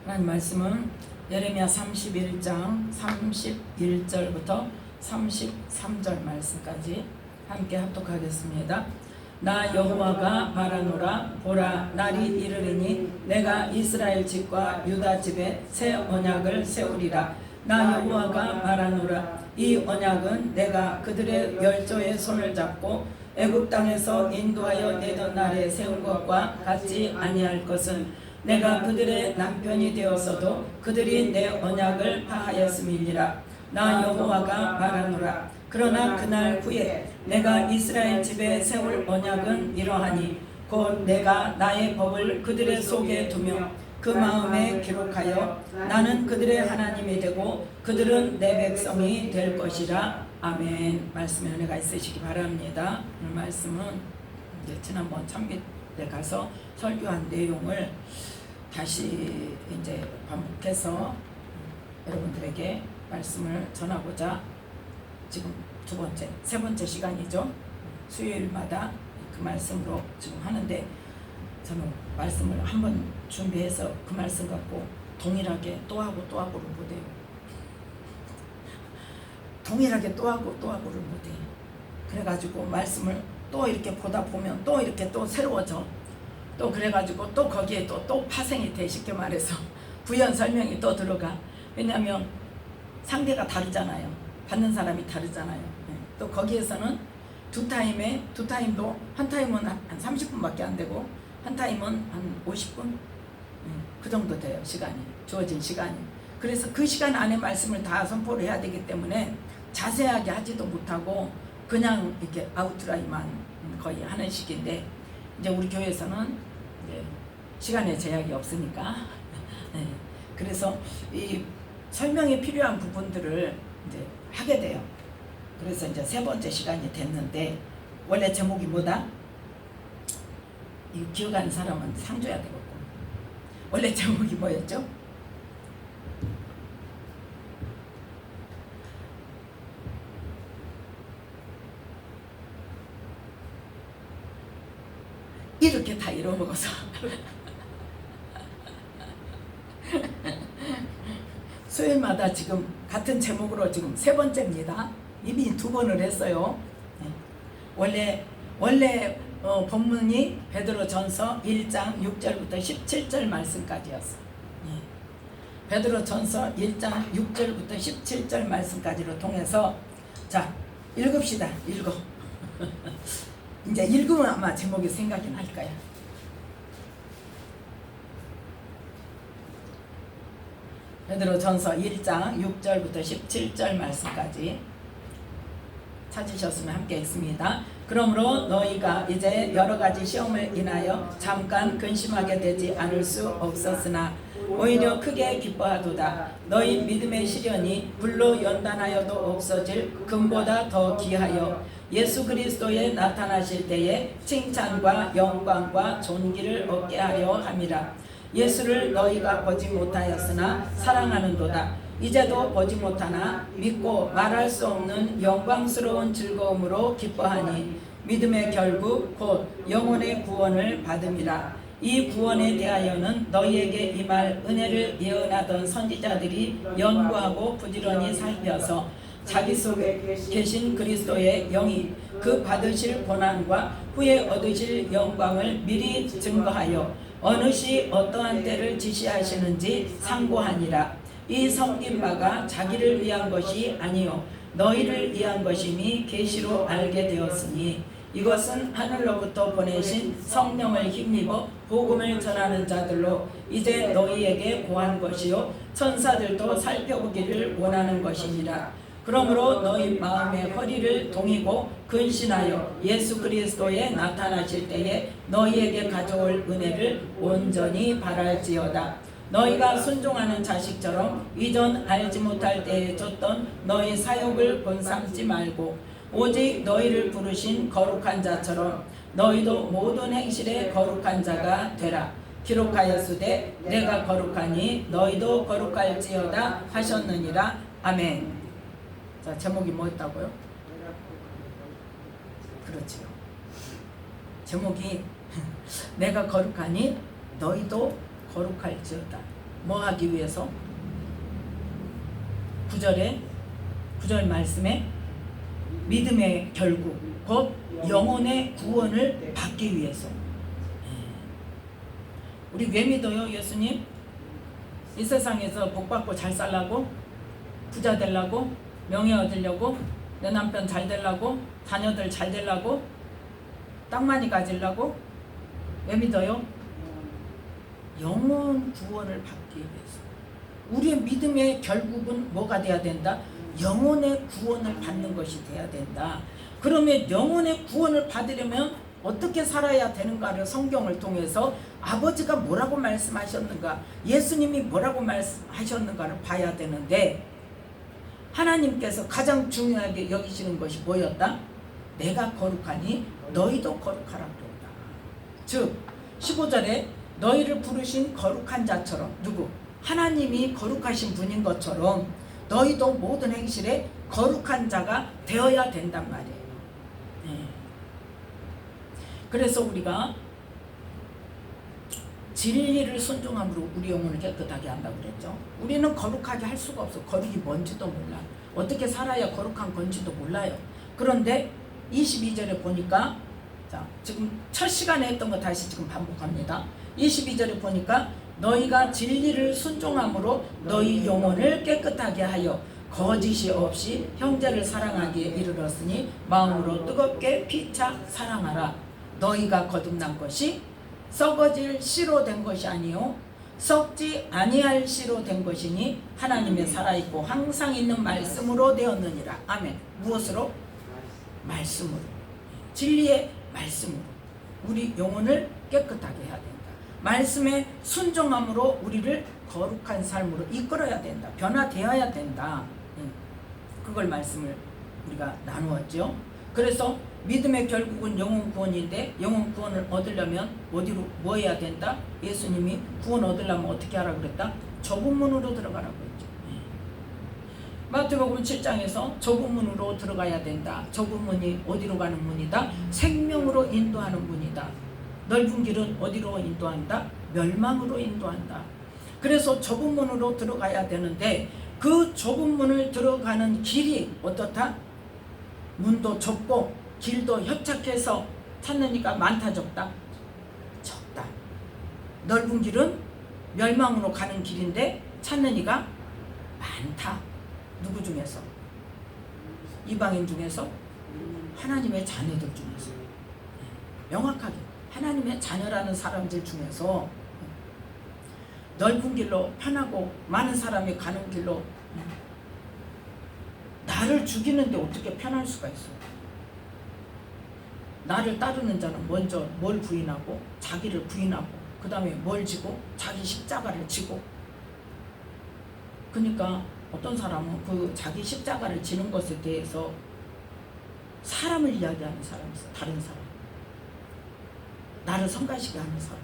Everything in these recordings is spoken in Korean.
하나님 말씀은 예레미야 31장 31절부터 33절 말씀까지 함께 합독하겠습니다. 나 여호와가 말하노라. 보라, 날이 이르리니 내가 이스라엘 집과 유다 집에 새 언약을 세우리라. 나 여호와가 말하노라. 이 언약은 내가 그들의 열조의 손을 잡고 애굽 땅에서 인도하여 내던 날에 세운 것과 같지 아니할 것은 내가 그들의 남편이 되었어도 그들이 내 언약을 파하였음이니라. 나 여호와가 말하노라. 그러나 그날 후에 내가 이스라엘 집에 세울 언약은 이러하니 곧 내가 나의 법을 그들의 속에 두며 그 마음에 기록하여 나는 그들의 하나님이 되고 그들은 내 백성이 될 것이라. 아멘. 말씀에 은혜가 있으시기 바랍니다. 오늘 말씀은 이제 지난번 참빛에 가서 설교한 내용을 다시 이제 반복해서 여러분들에게 말씀을 전하고자 지금 세 번째 시간이죠. 수요일마다 그 말씀으로 지금 하는데, 저는 말씀을 한번 준비해서 그 말씀 갖고 동일하게 또 하고 또 하고를 못해요. 동일하게 또 하고 또 하고를 못해요. 그래가지고 말씀을 또 이렇게 보다 보면 또 이렇게 또 새로워져. 또 그래가지고 또 거기에 또 파생이 돼. 쉽게 말해서 부연 설명이 또 들어가. 왜냐하면 상대가 다르잖아요. 받는 사람이 다르잖아요. 또 거기에서는 두 타임도 한 타임은 한 30분밖에 안 되고 한 타임은 한 50분 그 정도 돼요. 시간이 주어진 시간이. 그래서 그 시간 안에 말씀을 다 선포를 해야 되기 때문에 자세하게 하지도 못하고 그냥 이렇게 아웃라인만 거의 하는 식인데, 이제 우리 교회에서는 이제 시간에 제약이 없으니까 그래서 이 설명이 필요한 부분들을 이제 하게 돼요. 그래서 이제 세 번째 시간이 됐는데, 원래 제목이 뭐다? 이거 기억하는 사람은 상 줘야 되겠고. 원래 제목이 뭐였죠? 이렇게 다 잃어먹어서 수요일마다 지금 같은 제목으로 지금 세 번째입니다. 이미 두 번을 했어요. 원래 본문이 베드로전서 1장 6절부터 17절 말씀까지였어. 베드로전서 1장 6절부터 17절 말씀까지로 통해서 자 읽읍시다. 읽어. 이제 읽으면 아마 제목이 생각이 날 거야. 베드로전서 1장 6절부터 17절 말씀까지 찾으셨으면 함께 읽습니다. 그러므로 너희가 이제 여러 가지 시험을 인하여 잠깐 근심하게 되지 않을 수 없었으나 오히려 크게 기뻐하도다. 너희 믿음의 시련이 불로 연단하여도 없어질 금보다 더 귀하여 예수 그리스도에 나타나실 때에 칭찬과 영광과 존귀를 얻게 하려 함이라. 예수를 너희가 보지 못하였으나 사랑하는도다. 이제도 보지 못하나 믿고 말할 수 없는 영광스러운 즐거움으로 기뻐하니 믿음의 결국 곧 영혼의 구원을 받음이라. 이 구원에 대하여는 너희에게 임할 은혜를 예언하던 선지자들이 연구하고 부지런히 살펴서 자기 속에 계신 그리스도의 영이 그 받으실 고난과 후에 얻으실 영광을 미리 증거하여 어느 시 어떠한 때를 지시하시는지 상고하니라. 이 섬긴 바가 자기를 위한 것이 아니요 너희를 위한 것임이 계시로 알게 되었으니 이것은 하늘로부터 보내신 성령을 힘입어 복음을 전하는 자들로 이제 너희에게 고한 것이요 천사들도 살펴보기를 원하는 것이니라. 그러므로 너희 마음의 허리를 동이고 근신하여 예수 그리스도에 나타나실 때에 너희에게 가져올 은혜를 온전히 바랄지어다. 너희가 순종하는 자식처럼 이전 알지 못할 때에 줬던 너희 사욕을 본삼지 말고 오직 너희를 부르신 거룩한 자처럼 너희도 모든 행실에 거룩한 자가 되라. 기록하였으되 내가 거룩하니 너희도 거룩할지어다 하셨느니라. 아멘. 자, 제목이 뭐였다고요? 그렇지요. 제목이 내가 거룩하니 너희도 거룩할지어다. 뭐 하기 위해서? 9절 말씀에 믿음의 결국 곧 영혼의 구원을 받기 위해서. 우리 왜 믿어요? 예수님 이 세상에서 복받고 잘 살라고, 부자 되려고, 명예 얻으려고, 내 남편 잘 되려고, 자녀들 잘 되려고, 땅 많이 가지려고. 왜 믿어요? 영혼 구원을 받기 위해서. 우리의 믿음의 결국은 뭐가 돼야 된다? 영혼의 구원을 받는 것이 돼야 된다. 그러면 영혼의 구원을 받으려면 어떻게 살아야 되는가를 성경을 통해서 아버지가 뭐라고 말씀하셨는가, 예수님이 뭐라고 말씀하셨는가를 봐야 되는데, 하나님께서 가장 중요하게 여기시는 것이 뭐였다? 내가 거룩하니 너희도 거룩하라고 그랬다. 즉 15절에 너희를 부르신 거룩한 자처럼, 누구? 하나님이 거룩하신 분인 것처럼 너희도 모든 행실에 거룩한 자가 되어야 된단 말이에요. 그래서 우리가 진리를 순종함으로 우리 영혼을 깨끗하게 한다고 그랬죠. 우리는 거룩하게 할 수가 없어. 거룩이 뭔지도 몰라. 어떻게 살아야 거룩한 건지도 몰라요. 그런데 22절에 보니까, 자, 지금 첫 시간에 했던 거 다시 지금 반복합니다. 22절에 보니까 너희가 진리를 순종함으로 너희 영혼을 깨끗하게 하여 거짓이 없이 형제를 사랑하기에 이르렀으니 마음으로 뜨겁게 피차 사랑하라. 너희가 거듭난 것이 썩어질 씨로 된 것이 아니요 썩지 아니할 씨로 된 것이니 하나님의 살아있고 항상 있는 말씀으로 되었느니라. 아멘. 무엇으로? 말씀으로. 진리의 말씀으로 우리 영혼을 깨끗하게 해야 된다. 말씀에 순종함으로 우리를 거룩한 삶으로 이끌어야 된다. 변화되어야 된다. 그걸 말씀을 우리가 나누었죠. 그래서 믿음의 결국은 영혼 구원인데, 영혼 구원을 얻으려면 어디로, 뭐 해야 된다? 예수님이 구원 얻으려면 어떻게 하라고 그랬다? 좁은 문으로 들어가라고 했죠. 마태복음 7장에서 좁은 문으로 들어가야 된다. 좁은 문이 어디로 가는 문이다? 생명으로 인도하는 문이다. 넓은 길은 어디로 인도한다? 멸망으로 인도한다. 그래서 좁은 문으로 들어가야 되는데, 그 좁은 문을 들어가는 길이 어떻다? 문도 좁고 길도 협착해서 찾는 이가 많다, 적다? 적다. 넓은 길은 멸망으로 가는 길인데 찾는 이가 많다. 누구 중에서? 이방인 중에서? 하나님의 자녀들 중에서. 명확하게 하나님의 자녀라는 사람들 중에서 넓은 길로, 편하고 많은 사람이 가는 길로, 나를 죽이는데 어떻게 편할 수가 있어? 나를 따르는 자는 먼저 뭘 부인하고, 자기를 부인하고, 그 다음에 뭘 지고, 자기 십자가를 지고. 그러니까 어떤 사람은 그 자기 십자가를 지는 것에 대해서 사람을 이야기하는 사람이 있어. 다른 사람, 나를 성가시게 하는 사람,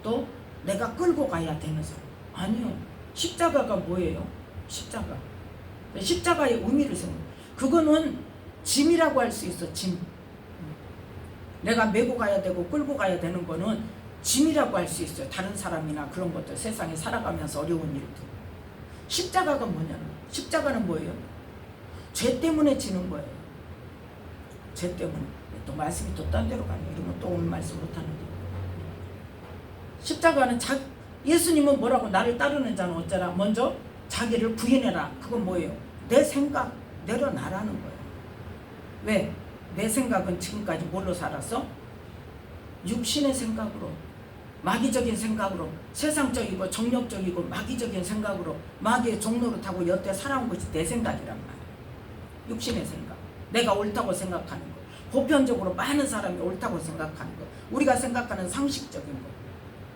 또 내가 끌고 가야 되는 사람. 아니요, 십자가가 뭐예요? 십자가의 의미를 생각. 그거는 짐이라고 할 수 있어. 짐. 내가 메고 가야 되고 끌고 가야 되는 거는 짐이라고 할 수 있어요. 다른 사람이나 그런 것들, 세상에 살아가면서 어려운 일들. 십자가가 뭐냐면, 십자가는 뭐예요? 죄 때문에 지는 거예요. 죄 때문에. 또 말씀이 또 딴 데로 가네. 이러면 또 오늘 말씀 못하는데. 십자가는 예수님은 뭐라고? 나를 따르는 자는 어쩌라? 먼저 자기를 부인해라. 그건 뭐예요? 내 생각 내려놔라는 거예요. 왜? 내 생각은 지금까지 뭘로 살았어? 육신의 생각으로, 마귀적인 생각으로, 세상적이고 정력적이고 마귀적인 생각으로, 마귀의 종로를 타고 여태 살아온 것이 내 생각이란 말이에요. 육신의 생각, 내가 옳다고 생각하는 거, 보편적으로 많은 사람이 옳다고 생각하는 거, 우리가 생각하는 상식적인 거.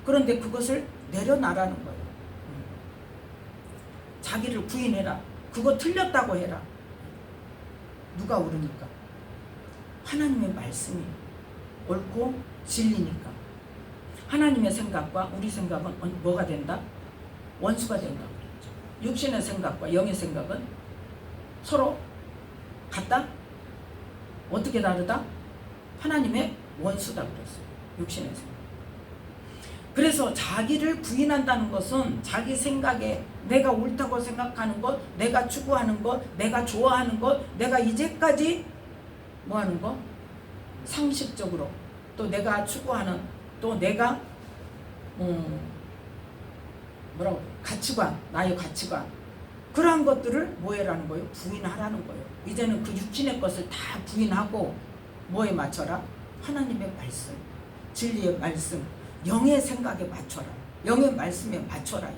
그런데 그것을 내려놔라는 거예요. 자기를 부인해라. 그거 틀렸다고 해라. 누가 옳으니까? 하나님의 말씀이 옳고 진리니까. 하나님의 생각과 우리 생각은 뭐가 된다? 원수가 된다고 그랬죠. 육신의 생각과 영의 생각은 서로 같다? 어떻게 다르다? 하나님의 원수다 그랬어요. 육신의 생각. 그래서 자기를 부인한다는 것은 자기 생각에 내가 옳다고 생각하는 것, 내가 추구하는 것, 내가 좋아하는 것, 내가 이제까지 뭐 하는 것? 상식적으로 또 내가 추구하는 또 내가 뭐라고 가치관, 나의 가치관 그러한 것들을 뭐해라는 거예요? 부인하라는 거예요. 이제는 그 육신의 것을 다 부인하고 뭐에 맞춰라? 하나님의 말씀, 진리의 말씀, 영의 생각에 맞춰라. 영의 말씀에 맞춰라.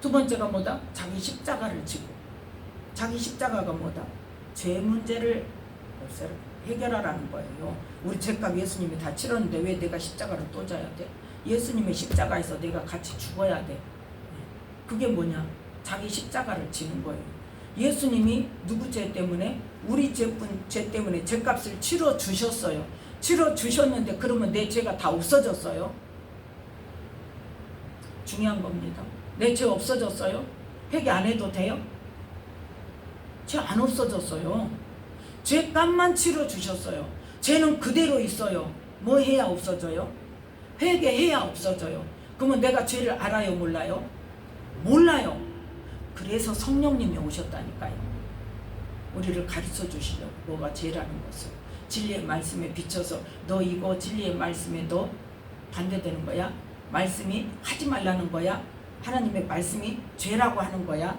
두 번째가 뭐다? 자기 십자가를 지고. 자기 십자가가 뭐다? 죄 문제를 없애라. 해결하라는 거예요. 우리 죄값 예수님이 다 치렀는데 왜 내가 십자가를 또 져야 돼? 예수님의 십자가에서 내가 같이 죽어야 돼. 그게 뭐냐? 자기 십자가를 지는 거예요. 예수님이 누구 죄 때문에? 우리 죄 때문에 죄값을 치러 주셨어요. 치러 주셨는데 그러면 내 죄가 다 없어졌어요? 중요한 겁니다. 내 죄 없어졌어요? 회개 안 해도 돼요? 죄 안 없어졌어요. 죄값만 치러 주셨어요. 죄는 그대로 있어요. 뭐 해야 없어져요? 회개해야 없어져요. 그러면 내가 죄를 알아요, 몰라요? 몰라요. 그래서 성령님이 오셨다니까요. 우리를 가르쳐 주시려고 뭐가 죄라는 것을 진리의 말씀에 비춰서 너 이거 진리의 말씀에 너 반대되는 거야? 말씀이 하지 말라는 거야? 하나님의 말씀이 죄라고 하는 거야?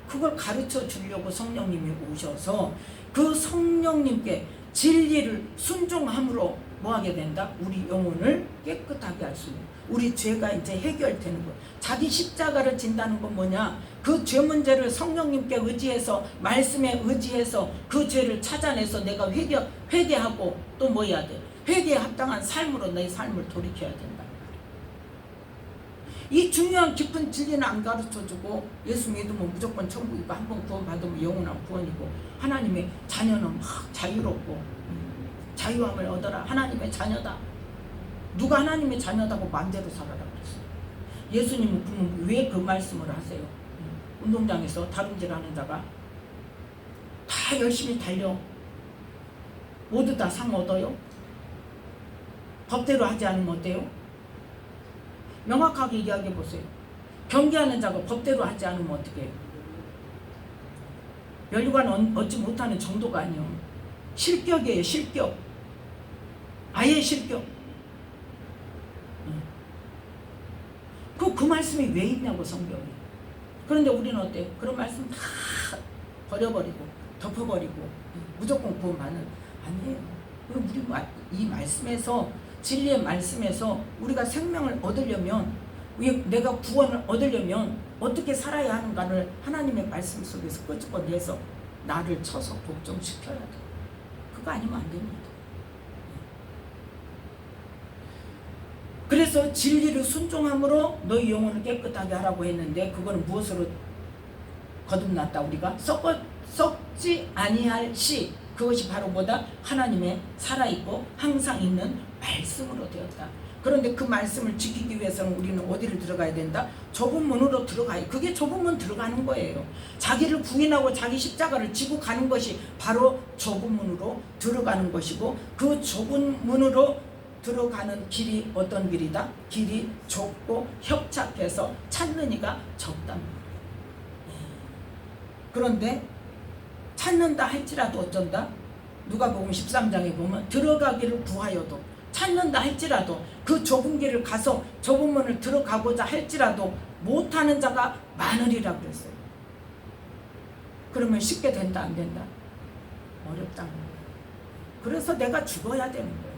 그걸 가르쳐 주려고 성령님이 오셔서 그 성령님께 진리를 순종함으로 뭐하게 된다? 우리 영혼을 깨끗하게 할 수 있는 우리 죄가 이제 해결되는 거예요. 자기 십자가를 진다는 건 뭐냐? 그 죄 문제를 성령님께 의지해서 말씀에 의지해서 그 죄를 찾아내서 내가 회개하고 또 뭐 해야 돼? 회개에 합당한 삶으로 내 삶을 돌이켜야 된다. 이 중요한 깊은 진리는 안 가르쳐주고 예수 믿으면 무조건 천국이고 한번 구원받으면 영원한 구원이고 하나님의 자녀는 막 자유롭고 자유함을 얻어라. 하나님의 자녀다. 누가 하나님의 자녀다고 마음대로 살아라 그랬어요. 예수님은 그러면 왜 그 말씀을 하세요? 운동장에서 다름질하는 자가 다 열심히 달려 모두 다 상 얻어요? 법대로 하지 않으면 어때요? 명확하게 이야기해 보세요. 경기하는 자가 법대로 하지 않으면 어떻게 해요? 면류관 얻지 못하는 정도가 아니에요. 실격이에요. 실격. 아예 실격. 그 말씀이 왜 있냐고 성경에. 그런데 우리는 어때요? 그런 말씀 다 버려버리고 덮어버리고 무조건 구원받는 아니에요. 우리 이 말씀에서 진리의 말씀에서 우리가 생명을 얻으려면 내가 구원을 얻으려면 어떻게 살아야 하는가를 하나님의 말씀 속에서 끄집어내서 나를 쳐서 복종시켜야 돼. 그거 아니면 안 됩니다. 그래서 진리를 순종함으로 너희 영혼을 깨끗하게 하라고 했는데 그거는 무엇으로 거듭났다? 우리가 썩지 아니할 씨, 그것이 바로 뭐다? 하나님의 살아있고 항상 있는 말씀으로 되었다. 그런데 그 말씀을 지키기 위해서는 우리는 어디를 들어가야 된다? 좁은 문으로 들어가요. 그게 좁은 문 들어가는 거예요. 자기를 부인하고 자기 십자가를 지고 가는 것이 바로 좁은 문으로 들어가는 것이고 그 좁은 문으로 들어가는 길이 어떤 길이다? 길이 좁고 협착해서 찾는 이가 적단 말이에요. 그런데 찾는다 할지라도 어쩐다? 누가복음 13장에 보면 들어가기를 구하여도 찾는다 할지라도 그 좁은 길을 가서 좁은 문을 들어가고자 할지라도 못하는 자가 많으리라 그랬어요. 그러면 쉽게 된다 안 된다? 어렵다는 거예요. 그래서 내가 죽어야 되는 거예요.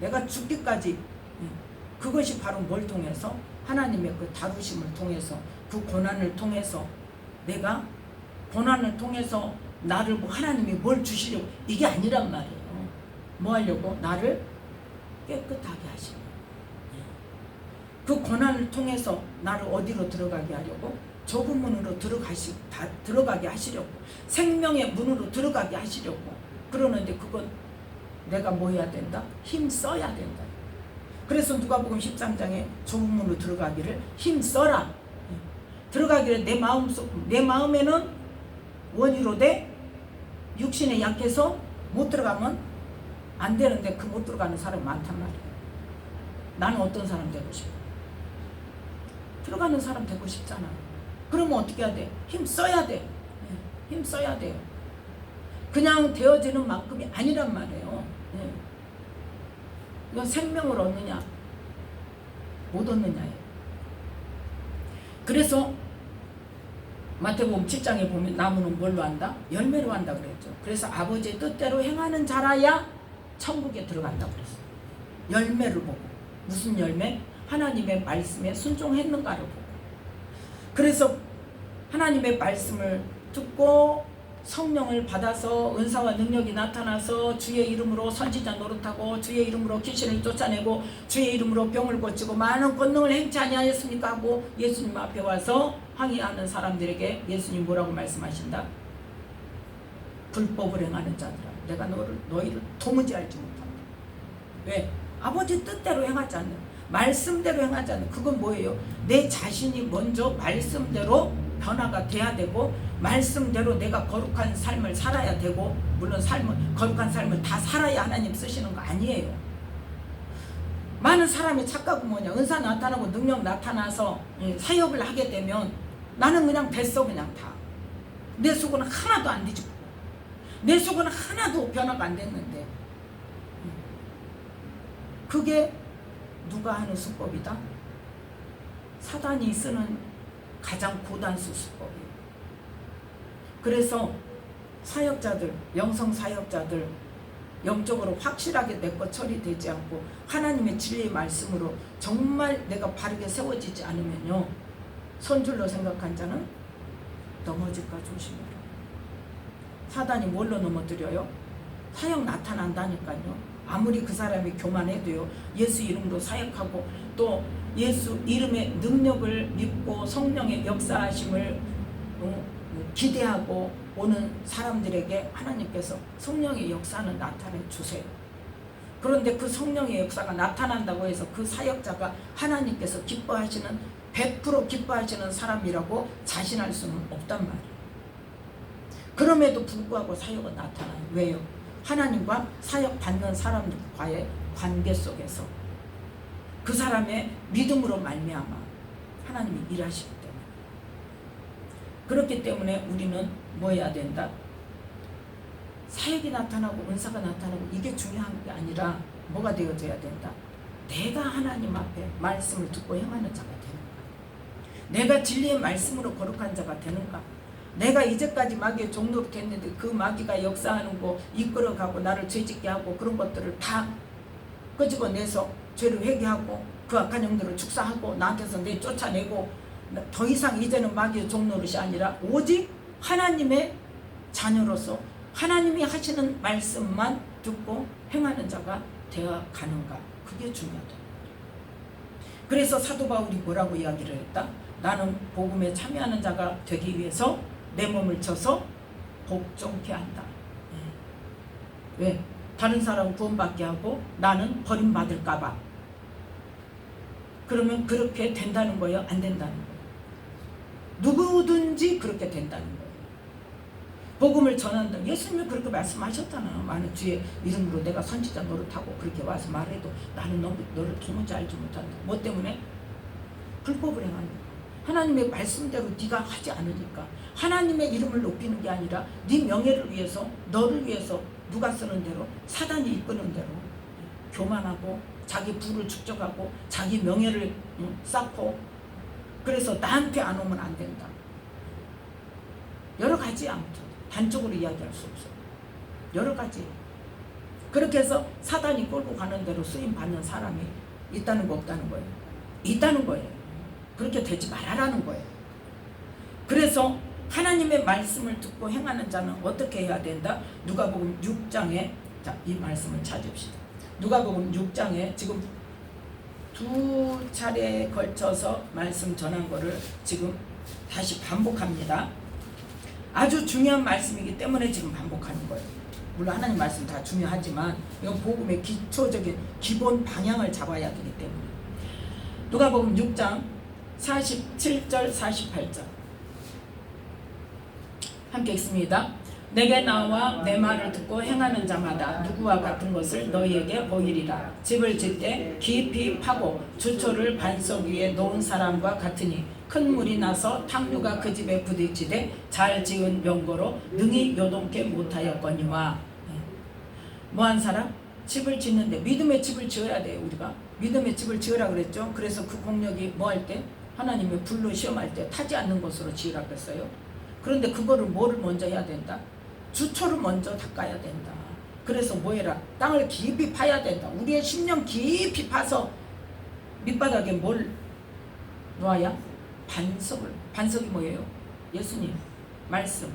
내가 죽기까지. 그것이 바로 뭘 통해서? 하나님의 그 다루심을 통해서 그 고난을 통해서 내가 고난을 통해서 나를 하나님이 뭘 주시려고 이게 아니란 말이에요. 뭐 하려고? 나를 깨끗하게 하시는 그 고난을 통해서 나를 어디로 들어가게 하려고? 좁은 문으로 들어가게 하시려고 생명의 문으로 들어가게 하시려고 그러는데 그건 내가 뭐 해야 된다? 힘 써야 된다. 그래서 누가복음 13장에 좁은 문으로 들어가기를 힘 써라. 들어가기를 내 마음에는 원의로 돼 육신에 약해서 못 들어가면 안 되는데 그 못 들어가는 사람이 많단 말이에요. 나는 어떤 사람 되고 싶어? 들어가는 사람 되고 싶잖아. 그러면 어떻게 해야 돼? 힘 써야 돼. 힘 써야 돼요. 그냥 되어지는 만큼이 아니란 말이에요. 이건 생명을 얻느냐 못 얻느냐예요. 그래서 마태복음 7장에 보면 나무는 뭘로 한다? 열매로 한다 그랬죠. 그래서 아버지의 뜻대로 행하는 자라야 천국에 들어간다고 그랬어요. 열매를 보고. 무슨 열매? 하나님의 말씀에 순종했는가를 보고. 그래서 하나님의 말씀을 듣고 성령을 받아서 은사와 능력이 나타나서 주의 이름으로 선지자 노릇하고 주의 이름으로 귀신을 쫓아내고 주의 이름으로 병을 고치고 많은 권능을 행치 아니하였습니까 하고 예수님 앞에 와서 항의하는 사람들에게 예수님 뭐라고 말씀하신다? 불법을 행하는 자들아, 내가 너희를 도무지 알지 못한다. 왜? 아버지 뜻대로 행하지 않는, 말씀대로 행하지 않는. 그건 뭐예요? 내 자신이 먼저 말씀대로 변화가 돼야 되고 말씀대로 내가 거룩한 삶을 살아야 되고, 물론 거룩한 삶을 다 살아야 하나님 쓰시는 거 아니에요. 많은 사람이 착각은 뭐냐, 은사 나타나고 능력 나타나서 사역을 하게 되면 나는 그냥 됐어. 그냥 다 내 속은 하나도 안 뒤집고 내 속은 하나도 변화가 안 됐는데, 그게 누가 하는 수법이다? 사단이 쓰는 가장 고단수 수법이에요. 그래서 사역자들, 영성 사역자들 영적으로 확실하게 내 것 처리되지 않고 하나님의 진리의 말씀으로 정말 내가 바르게 세워지지 않으면요, 선줄로 생각한 자는 넘어질까 조심해라. 사단이 뭘로 넘어뜨려요? 사역 나타난다니까요. 아무리 그 사람이 교만해도요, 예수 이름으로 사역하고 또 예수 이름의 능력을 믿고 성령의 역사하심을 기대하고 오는 사람들에게 하나님께서 성령의 역사는 나타내 주세요. 그런데 그 성령의 역사가 나타난다고 해서 그 사역자가 하나님께서 기뻐하시는 100% 기뻐하시는 사람이라고 자신할 수는 없단 말이에요. 그럼에도 불구하고 사역은 나타나요. 왜요? 하나님과 사역 받는 사람과의 관계 속에서 그 사람의 믿음으로 말미암아 하나님이 일하시기 때문에. 그렇기 때문에 우리는 뭐 해야 된다? 사역이 나타나고 은사가 나타나고 이게 중요한 게 아니라 뭐가 되어져야 된다? 내가 하나님 앞에 말씀을 듣고 행하는 자가 되는가? 내가 진리의 말씀으로 거룩한 자가 되는가? 내가 이제까지 마귀의 종로로 됐는데 그 마귀가 역사하는 거 이끌어가고 나를 죄짓게 하고 그런 것들을 다 끄집어내서 죄를 회개하고 그 악한 영들을 축사하고 나한테서 쫓아내고, 더 이상 이제는 마귀의 종노릇이 아니라 오직 하나님의 자녀로서 하나님이 하시는 말씀만 듣고 행하는 자가 되어 가는가? 그게 중요하다. 그래서 사도 바울이 뭐라고 이야기를 했다? 나는 복음에 참여하는 자가 되기 위해서 내 몸을 쳐서 복종케 한다. 왜? 다른 사람은 구원받게 하고 나는 버림받을까 봐. 그러면 그렇게 된다는 거예요? 안 된다는 거예요? 누구든지 그렇게 된다는 거예요. 복음을 전한다. 예수님이 그렇게 말씀하셨잖아요. 많은 주의 이름으로 내가 선지자 노릇하고 그렇게 와서 말해도 나는 너를 도무지 알지 못한다. 뭐 때문에? 불법을 행하는 거예요. 하나님의 말씀대로 네가 하지 않으니까. 하나님의 이름을 높이는 게 아니라 네 명예를 위해서, 너를 위해서 누가 쓰는 대로, 사단이 이끄는 대로 교만하고 자기 부를 축적하고 자기 명예를 쌓고, 그래서 나한테 안 오면 안 된다. 여러 가지, 아무튼 단적으로 이야기할 수 없어요. 여러 가지. 그렇게 해서 사단이 끌고 가는 대로 쓰임 받는 사람이 있다는 거 없다는 거예요? 있다는 거예요. 그렇게 되지 말아라는 거예요. 그래서 하나님의 말씀을 듣고 행하는 자는 어떻게 해야 된다? 누가복음 6장에, 자, 이 말씀을 찾읍시다. 누가복음 6장에 지금 2차례에 걸쳐서 말씀 전한 거를 지금 다시 반복합니다. 아주 중요한 말씀이기 때문에 지금 반복하는 거예요. 물론 하나님 말씀 다 중요하지만 이건 복음의 기초적인 기본 방향을 잡아야 되기 때문에. 누가복음 6장 47절 48절 함께 읽습니다. 내게 나와 내 말을 듣고 행하는 자마다 누구와 같은 것을 너희에게 보이리라. 집을 짓되 깊이 파고 주초를 반석 위에 놓은 사람과 같으니 큰 물이 나서 탕류가 그 집에 부딪히되 잘 지은 연고로 능히 요동케 못하였거니와. 뭐한 사람? 집을 짓는데 믿음의 집을 지어야 돼요. 우리가 믿음의 집을 지으라 그랬죠. 그래서 그 공력이 뭐 할 때? 하나님의 불로 시험할 때 타지 않는 곳으로 지으라 그랬어요. 그런데 그거를 뭐를 먼저 해야 된다? 주초를 먼저 닦아야 된다. 그래서 뭐 해라? 땅을 깊이 파야 된다. 우리의 심령 깊이 파서 밑바닥에 뭘 놓아야? 반석이 뭐예요? 예수님 말씀.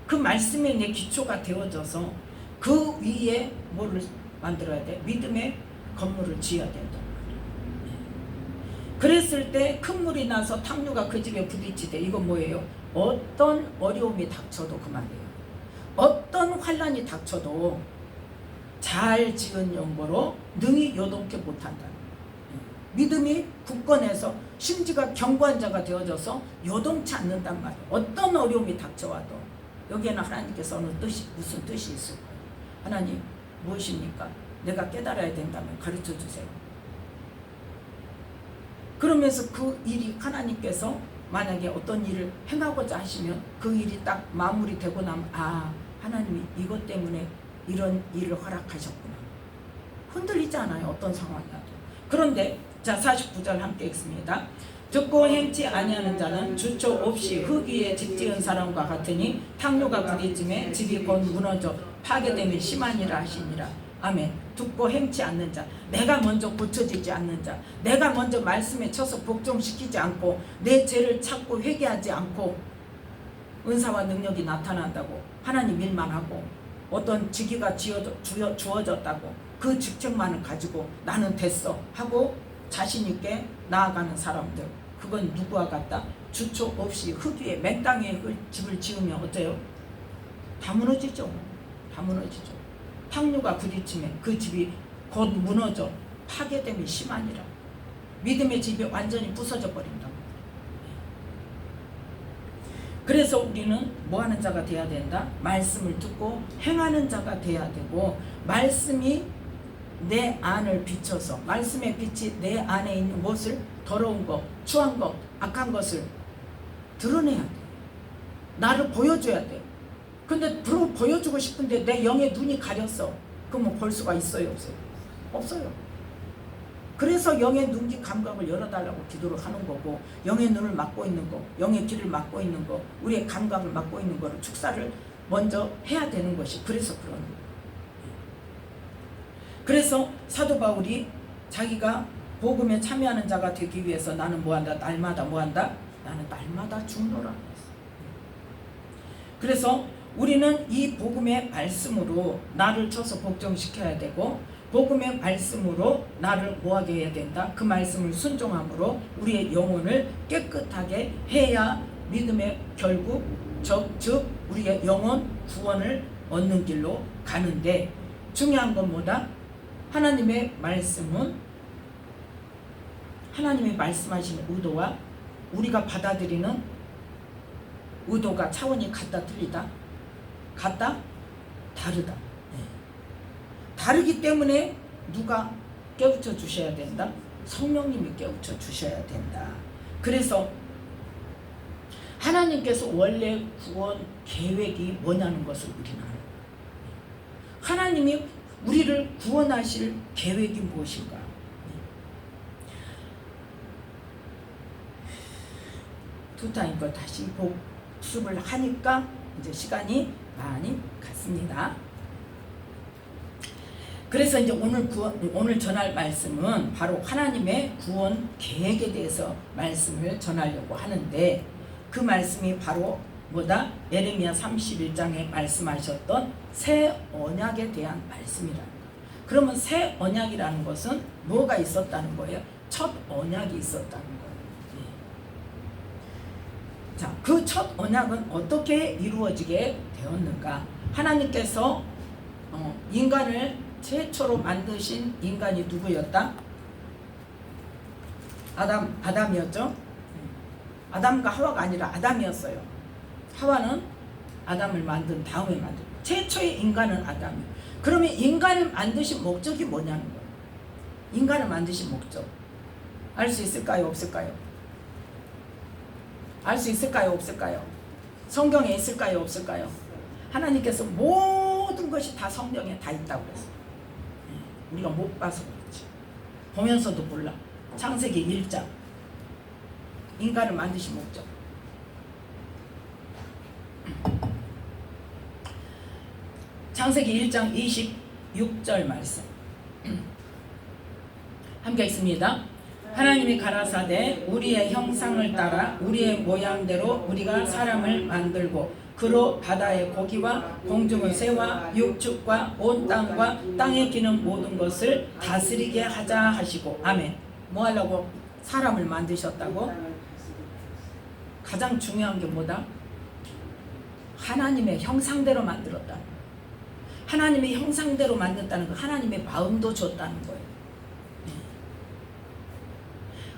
그 말씀에 내 기초가 되어져서 그 위에 뭐를 만들어야 돼? 믿음의 건물을 지어야 된다. 그랬을 때 큰 물이 나서 탕류가 그 집에 부딪히되, 이건 뭐예요? 어떤 어려움이 닥쳐도 그만이에요. 어떤 환난이 닥쳐도 잘 지은 연고로 능히 요동케 못한다. 믿음이 굳건해서 심지가 견고한 자가 되어져서 요동치 않는단 말이에요. 어떤 어려움이 닥쳐와도. 여기에는 하나님께서 무슨 뜻이 있을 거예요. 하나님 무엇입니까? 내가 깨달아야 된다면 가르쳐 주세요. 그러면서 그 일이 하나님께서 만약에 어떤 일을 행하고자 하시면 그 일이 딱 마무리되고 나면 하나님이 이것 때문에 이런 일을 허락하셨구나. 흔들리지 않아요. 어떤 상황이라도. 그런데 자 49절 함께 읽습니다. 듣고 행치 아니하는 자는 주초 없이 흙 위에 집 지은 사람과 같으니 탕류가 부딪힘에 집이 곧 무너져 파괴됨이 심하니라 하시니라. 아멘. 듣고 행치 않는 자, 내가 먼저 고쳐지지 않는 자, 내가 먼저 말씀에 쳐서 복종시키지 않고 내 죄를 찾고 회개하지 않고 은사와 능력이 나타난다고 하나님 일만 하고 어떤 직위가 주어졌다고 그 직책만을 가지고 나는 됐어 하고 자신 있게 나아가는 사람들, 그건 누구와 같다? 주초 없이 흙 위에 맨 땅에 집을 지으면 어때요? 다 무너지죠. 다 무너지죠. 탕류가 부딪히면 그 집이 곧 무너져 파괴됨이 심하니라. 믿음의 집이 완전히 부서져 버린다. 그래서 우리는 뭐 하는 자가 돼야 된다? 말씀을 듣고 행하는 자가 돼야 되고, 말씀이 내 안을 비춰서, 말씀의 빛이 내 안에 있는 것을, 더러운 것, 추한 것, 악한 것을 드러내야 돼. 나를 보여줘야 돼. 근데 보여주고 싶은데 내 영의 눈이 가렸어. 그러면 볼 수가 있어요? 없어요? 없어요. 그래서 영의 눈기 감각을 열어달라고 기도를 하는 거고, 영의 눈을 막고 있는 거, 영의 귀를 막고 있는 거, 우리의 감각을 막고 있는 거를 축사를 먼저 해야 되는 것이, 그래서 그런 거예요. 그래서 사도 바울이 자기가 복음에 참여하는 자가 되기 위해서 나는 뭐한다? 날마다 뭐한다? 나는 날마다 죽노라. 그래서 우리는 이 복음의 말씀으로 나를 쳐서 복종시켜야 되고, 복음의 말씀으로 나를 뭐하게 해야 된다? 그 말씀을 순종함으로 우리의 영혼을 깨끗하게 해야 믿음의 결국 즉 우리의 영혼 구원을 얻는 길로 가는데, 중요한 건 뭐다? 하나님의 말씀은, 하나님이 말씀하시는 의도와 우리가 받아들이는 의도가 차원이 같다 틀리다? 같다? 다르다. 다르기 때문에 누가 깨우쳐 주셔야 된다? 성령님이 깨우쳐 주셔야 된다. 그래서 하나님께서 원래 구원 계획이 뭐냐는 것을 우리는 알아요. 하나님이 우리를 구원하실 계획이 무엇인가? 두타임껏 다시 복습을 하니까 이제 시간이 많이 갔습니다. 그래서 이제 오늘 전할 말씀은 바로 하나님의 구원 계획에 대해서 말씀을 전하려고 하는데, 그 말씀이 바로 뭐다? 예레미야 31장에 말씀하셨던 새 언약에 대한 말씀이라는 거예요. 그러면 새 언약이라는 것은 뭐가 있었다는 거예요? 첫 언약이 있었다는 거예요. 자, 그 첫 언약은 어떻게 이루어지게 되었는가? 하나님께서 인간을 최초로 만드신 인간이 누구였다? 아담이었죠. 아담과 하와가 아니라 아담이었어요. 하와는 아담을 만든 다음에 만든 최초의 인간은 아담이에요. 그러면 인간을 만드신 목적이 뭐냐는 거예요. 인간을 만드신 목적 알 수 있을까요? 없을까요? 알 수 있을까요? 없을까요? 성경에 있을까요? 없을까요? 하나님께서 모든 것이 다 성경에 다 있다고 그랬어요. 우리가 못 봐서 그렇지. 보면서도 몰라. 창세기 1장 인간을 만드신 목적. 창세기 1장 26절 말씀 함께 있습니다. 하나님이 가라사대 우리의 형상을 따라 우리의 모양대로 우리가 사람을 만들고 그로 바다의 고기와 공중의 새와 육축과 온 땅과 땅에 기는 모든 것을 다스리게 하자 하시고. 아멘. 뭐 하려고 사람을 만드셨다고? 가장 중요한 게 뭐다? 하나님의 형상대로 만들었다. 하나님의 형상대로 만든다는 거, 하나님의 마음도 줬다는 거예요.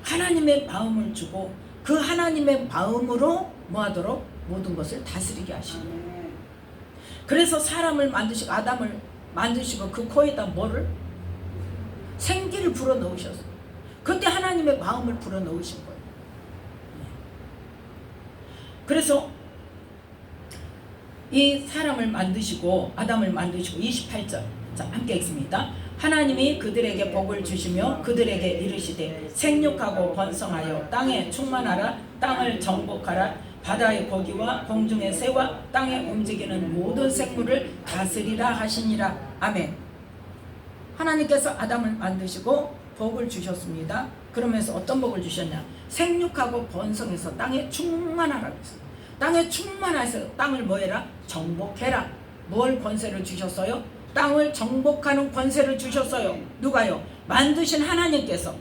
하나님의 마음을 주고 그 하나님의 마음으로 뭐 하도록? 모든 것을 다스리게 하시는 거예요. 그래서 사람을 만드시고 아담을 만드시고 그 코에다 뭐를? 생기를 불어넣으셨어요. 그때 하나님의 마음을 불어넣으신 거예요. 그래서 이 사람을 만드시고 아담을 만드시고 28절 자 함께 읽습니다. 하나님이 그들에게 복을 주시며 그들에게 이르시되 생육하고 번성하여 땅에 충만하라. 땅을 정복하라. 바다의 고기와 공중의 새와 땅에 움직이는 모든 생물을 다스리라 하시니라. 아멘. 하나님께서 아담을 만드시고 복을 주셨습니다. 그러면서 어떤 복을 주셨냐? 생육하고 번성해서 땅에 충만하라 그랬어요. 땅에 충만해서 땅을 뭐해라? 정복해라. 뭘 권세를 주셨어요? 땅을 정복하는 권세를 주셨어요. 누가요? 만드신 하나님께서.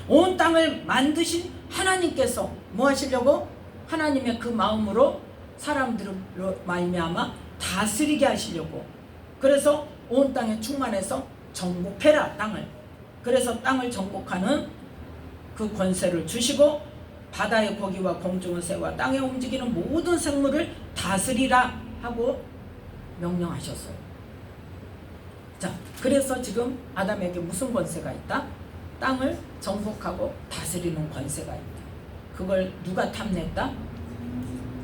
온 땅을 만드신 하나님께서 뭐 하시려고? 하나님의 그 마음으로 사람들로 말미암아 다스리게 하시려고. 그래서 온 땅에 충만해서 정복해라 땅을. 그래서 땅을 정복하는 그 권세를 주시고 바다의 고기와 공중의 새와 땅에 움직이는 모든 생물을 다스리라 하고 명령하셨어요. 자, 그래서 지금 아담에게 무슨 권세가 있다? 땅을 정복하고 다스리는 권세가 있다. 그걸 누가 탐냈다?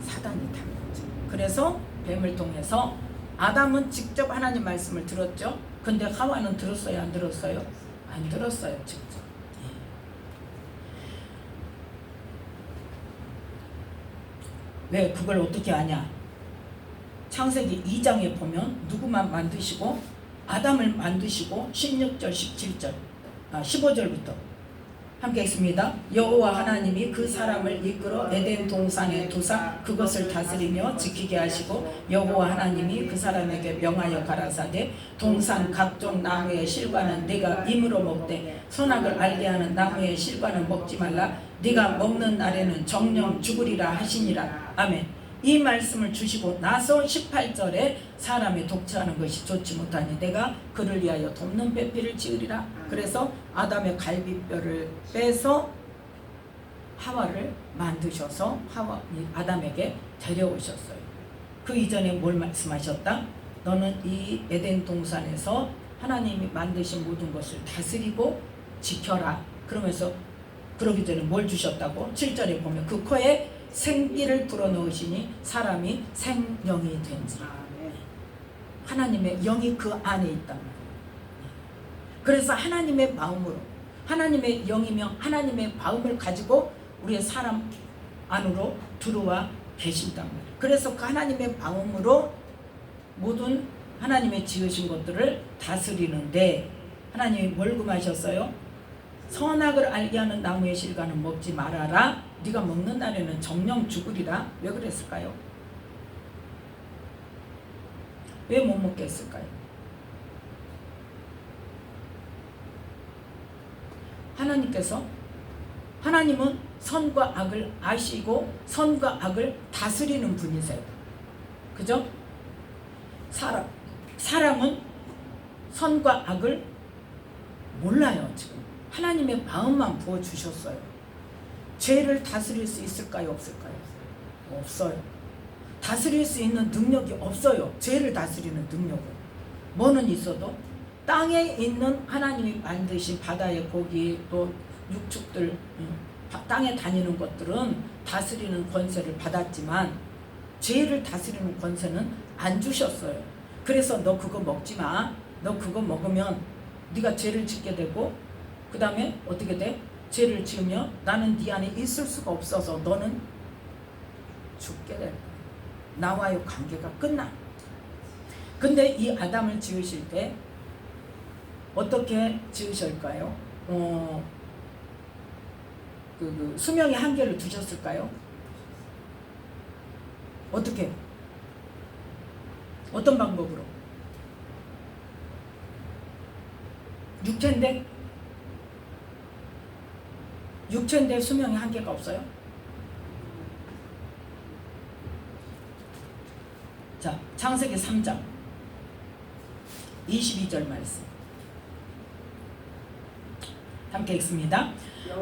사단이 탐냈죠. 그래서 뱀을 통해서 아담은 직접 하나님 말씀을 들었죠. 근데 하와는 들었어요? 안 들었어요? 안 들었어요. 직접. 왜 그걸 어떻게 아냐? 창세기 2장에 보면 누구만 만드시고 아담을 만드시고 16절 17절 15절부터 함께 읽습니다. 여호와 하나님이 그 사람을 이끌어 에덴 동산에 두사 그것을 다스리며 지키게 하시고 여호와 하나님이 그 사람에게 명하여 가라사대 동산 각종 나무의 실과는 네가 임으로 먹되 선악을 알게 하는 나무의 실과는 먹지 말라. 네가 먹는 날에는 정령 죽으리라 하시니라. 아멘. 이 말씀을 주시고 나서 18절에 사람이 독처하는 것이 좋지 못하니 내가 그를 위하여 돕는 배필을 지으리라. 그래서 아담의 갈비뼈를 빼서 하와를 만드셔서 아담에게 데려오셨어요. 그 이전에 뭘 말씀하셨다? 너는 이 에덴 동산에서 하나님이 만드신 모든 것을 다스리고 지켜라. 그러면서 그러기 전에 뭘 주셨다고? 7절에 보면 그 코에 생기를 불어넣으시니 사람이 생명이 된지라. 하나님의 영이 그 안에 있단 말이에요. 그래서 하나님의 마음으로 하나님의 영이며 하나님의 마음을 가지고 우리의 사람 안으로 들어와 계신단 말이에요. 그래서 그 하나님의 마음으로 모든 하나님의 지으신 것들을 다스리는데 하나님이 뭘 금하셨어요? 선악을 알게 하는 나무의 실과는 먹지 말아라. 네가 먹는 날에는 정령 죽으리라. 왜 그랬을까요? 왜 못 먹게 했을까요? 하나님은 선과 악을 아시고 선과 악을 다스리는 분이세요. 그죠? 사람은 선과 악을 몰라요. 지금 하나님의 마음만 부어주셨어요. 죄를 다스릴 수 있을까요? 없을까요? 없어요. 다스릴 수 있는 능력이 없어요. 죄를 다스리는 능력은. 뭐는 있어도 땅에 있는 하나님이 만드신 바다의 고기 또 육축들 땅에 다니는 것들은 다스리는 권세를 받았지만 죄를 다스리는 권세는 안 주셨어요. 그래서 너 그거 먹지 마. 너 그거 먹으면 네가 죄를 짓게 되고 그 다음에 어떻게 돼? 죄를 지으며 나는 네 안에 있을 수가 없어서 너는 죽게 될 거야. 나와의 관계가 끝나. 근데 이 아담을 지으실 때 어떻게 지으실까요? 수명의 한계를 두셨을까요? 어떻게? 어떤 방법으로? 육체인데 수명의 한계가 없어요? 자, 창세기 3장 22절 말씀 함께 읽습니다.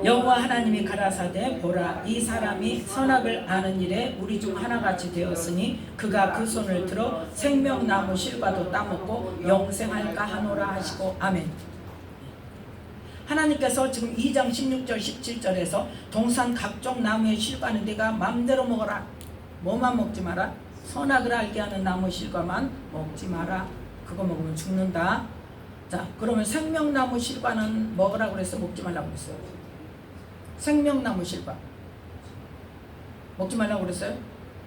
여호와 하나님이 가라사대 보라 이 사람이 선악을 아는 일에 우리 중 하나같이 되었으니 그가 그 손을 들어 생명나무 실과도 따먹고 영생할까 하노라 하시고 아멘. 하나님께서 지금 2장 16절 17절에서 동산 각종 나무의 실과는 네가 마음대로 먹어라. 뭐만 먹지 마라? 선악을 알게 하는 나무 실과만 먹지 마라. 그거 먹으면 죽는다. 자, 그러면 생명나무 실과는 먹으라고 그랬어? 먹지 말라고 그랬어요? 생명나무 실과 먹지 말라고 그랬어요?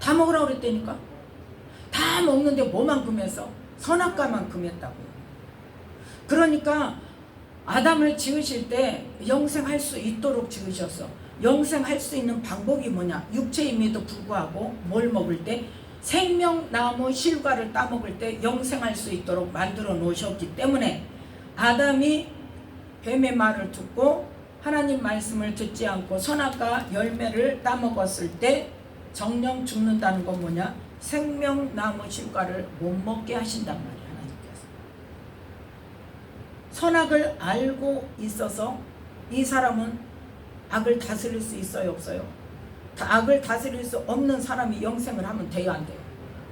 다 먹으라고 그랬다니까? 다 먹는데 뭐만큼 했어? 선악과만큼 했다고요. 그러니까 아담을 지으실 때 영생할 수 있도록 지으셨어. 영생할 수 있는 방법이 뭐냐? 육체임에도 불구하고 뭘 먹을 때? 생명나무 실과를 따먹을 때 영생할 수 있도록 만들어 놓으셨기 때문에 아담이 뱀의 말을 듣고 하나님 말씀을 듣지 않고 선악과 열매를 따먹었을 때 정령 죽는다는 건 뭐냐? 생명나무 실과를 못 먹게 하신단 말이야. 하나님께서 선악을 알고 있어서 이 사람은 악을 다스릴 수 있어요? 없어요? 악을 다스릴 수 없는 사람이 영생을 하면 돼요? 안 돼요?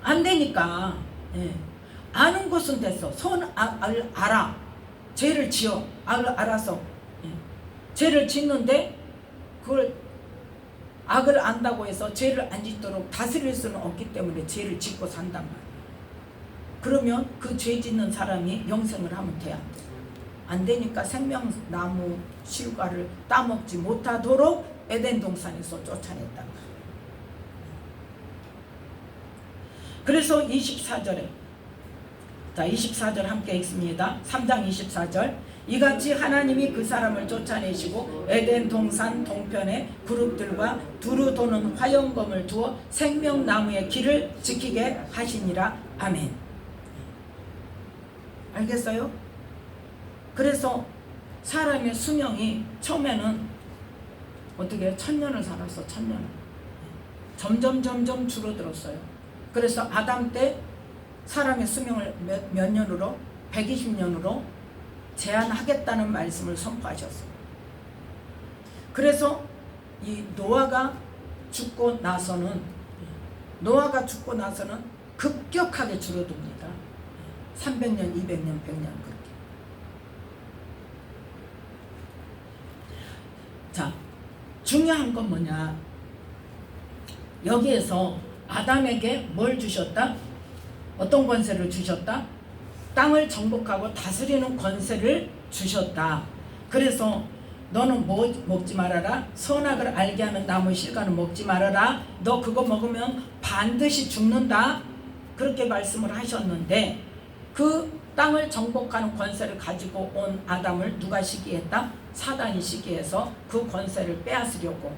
안 되니까. 예. 아는 것은 됐어. 선악을 알아. 죄를 지어. 악을 알아서. 예. 죄를 짓는데 그걸 악을 안다고 해서 죄를 안 짓도록 다스릴 수는 없기 때문에 죄를 짓고 산단 말이야. 그러면 그 죄 짓는 사람이 영생을 하면 돼? 안 돼? 안 되니까 생명나무 실과를 따먹지 못하도록 에덴 동산에서 쫓아냈단 말이야. 그래서 24절에 자 24절 함께 읽습니다. 3장 24절 이같이 하나님이 그 사람을 쫓아내시고 에덴 동산 동편에 그룹들과 두루 도는 화영검을 두어 생명나무의 길을 지키게 하시니라. 아멘. 알겠어요? 그래서 사람의 수명이 처음에는 어떻게 1000년을 살았어. 1000년. 점점 줄어들었어요. 그래서 아담 때 사람의 수명을 몇 년으로? 120년으로 제한하겠다는 말씀을 선포하셨어요. 그래서 이 노아가 죽고 나서는 급격하게 줄어듭니다. 300년, 200년, 100년 그렇게. 자, 중요한 건 뭐냐? 여기에서 아담에게 뭘 주셨다? 어떤 권세를 주셨다? 땅을 정복하고 다스리는 권세를 주셨다. 그래서 너는 뭐 먹지 말아라? 선악을 알게 하는 나무 실과는 먹지 말아라. 너 그거 먹으면 반드시 죽는다. 그렇게 말씀을 하셨는데 그 땅을 정복하는 권세를 가지고 온 아담을 누가 시기했다? 사단이 시기해서 그 권세를 빼앗으려고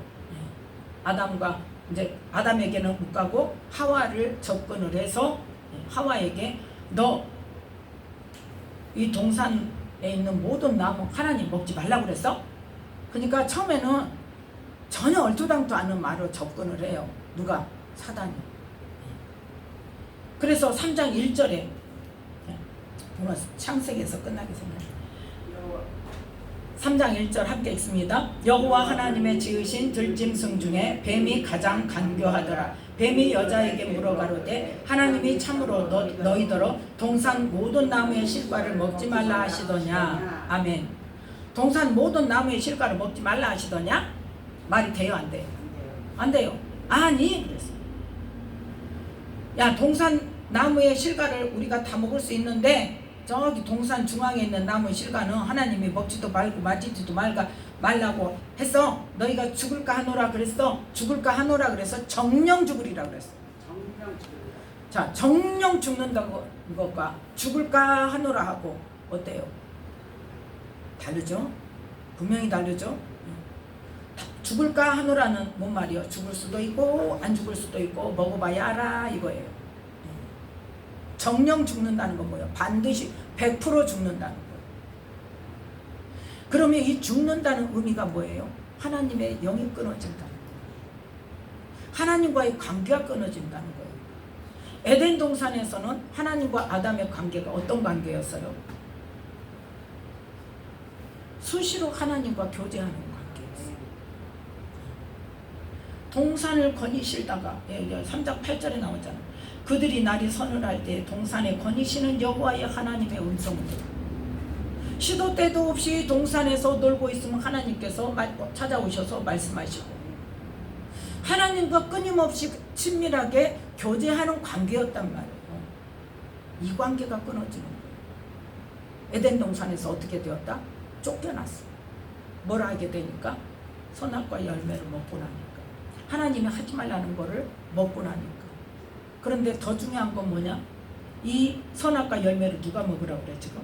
아담과 이제 아담에게는 못 가고 하와를 접근을 해서 하와에게 너 이 동산에 있는 모든 나무 하나님 먹지 말라고 그랬어? 그러니까 처음에는 전혀 얼토당토 않은 말로 접근을 해요. 누가? 사단이. 그래서 3장 1절에 창세기에서 끝나게 생각해요. 3장 1절 함께 읽습니다. 여호와 하나님의 지으신 들짐승 중에 뱀이 가장 간교하더라. 뱀이 여자에게 물어가로되 하나님이 참으로 너희더러 동산 모든 나무의 실과를 먹지 말라 하시더냐. 아멘. 동산 모든 나무의 실과를 먹지 말라 하시더냐? 말이 돼요, 안 돼요? 안 돼요. 아니 그랬어. 야, 동산 나무의 실과를 우리가 다 먹을 수 있는데 저기 동산 중앙에 있는 나무 실과는 하나님이 먹지도 말고 만지지도 말라고 했어. 너희가 죽을까 하노라 그랬어. 죽을까 하노라 그래서 정령 죽으리라 그랬어. 자, 정령 죽는다고 것과 죽을까 하노라 하고 어때요? 다르죠? 분명히 다르죠? 죽을까 하노라는 뭔 말이요? 죽을 수도 있고 안 죽을 수도 있고 먹어봐야 알아 이거예요. 정령 죽는다는 건 뭐예요? 반드시 100% 죽는다는 거예요. 그러면 이 죽는다는 의미가 뭐예요? 하나님의 영이 끊어진다는 거예요. 하나님과의 관계가 끊어진다는 거예요. 에덴 동산에서는 하나님과 아담의 관계가 어떤 관계였어요? 수시로 하나님과 교제하는 관계였어요. 동산을 거니실다가 3장 8절에 나오잖아요. 그들이 날이 서늘할 때 동산에 거니시는 여호와의 하나님의 음성을 시도 때도 없이 동산에서 놀고 있으면 하나님께서 찾아오셔서 말씀하시고 하나님과 끊임없이 친밀하게 교제하는 관계였단 말이에요. 이 관계가 끊어지는 거예요. 에덴 동산에서 어떻게 되었다? 쫓겨났어. 뭐라 하게 되니까? 선악과 열매를 먹고 나니까. 하나님이 하지 말라는 거를 먹고 나니까. 그런데 더 중요한 건 뭐냐? 이 선악과 열매를 누가 먹으라고 그래 지금?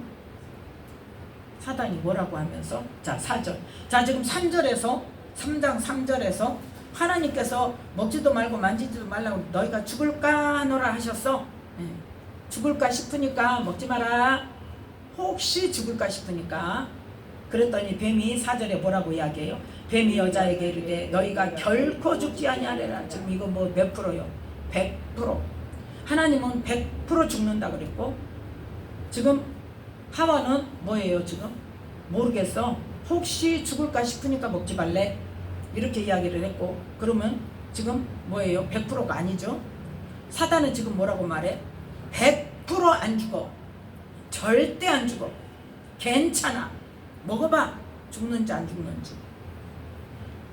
사단이 뭐라고 하면서? 자, 4절. 자, 지금 3절에서 3장 3절에서 하나님께서 먹지도 말고 만지지도 말라고 너희가 죽을까 하노라 하셨어. 죽을까 싶으니까 먹지 마라. 혹시 죽을까 싶으니까. 그랬더니 뱀이 4절에 뭐라고 이야기해요? 뱀이 여자에게 이르되 너희가 결코 죽지 아니하리라. 지금 이거 뭐 몇 프로요? 100%. 하나님은 100% 죽는다 그랬고 지금 하와는 뭐예요 지금? 모르겠어. 혹시 죽을까 싶으니까 먹지 말래. 이렇게 이야기를 했고 그러면 지금 뭐예요? 100%가 아니죠. 사단은 지금 뭐라고 말해? 100% 안 죽어. 절대 안 죽어. 괜찮아. 먹어봐. 죽는지 안 죽는지.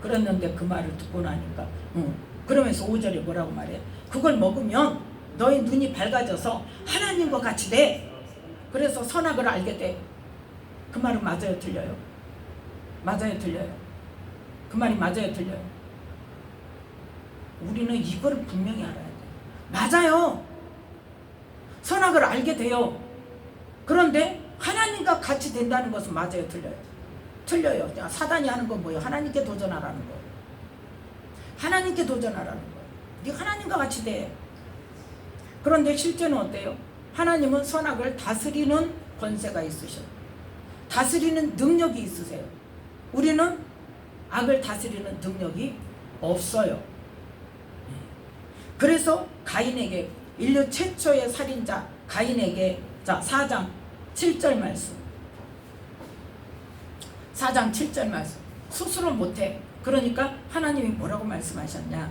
그랬는데 그 말을 듣고 나니까 그러면서 5절에 뭐라고 말해? 그걸 먹으면 너의 눈이 밝아져서 하나님과 같이 돼. 그래서 선악을 알게 돼. 그 말은 맞아요 틀려요? 맞아요 틀려요? 그 말이 맞아요 틀려요? 우리는 이걸 분명히 알아야 돼. 맞아요. 선악을 알게 돼요. 그런데 하나님과 같이 된다는 것은 맞아요 틀려요? 틀려요. 사단이 하는 건 뭐예요? 하나님께 도전하라는 거예요. 하나님께 도전하라는 거예요. 네 하나님과 같이 돼. 그런데 실제는 어때요? 하나님은 선악을 다스리는 권세가 있으셔. 다스리는 능력이 있으세요. 우리는 악을 다스리는 능력이 없어요. 그래서 가인에게 인류 최초의 살인자 가인에게 자 4장 7절 말씀 4장 7절 말씀 스스로 못해. 그러니까 하나님이 뭐라고 말씀하셨냐?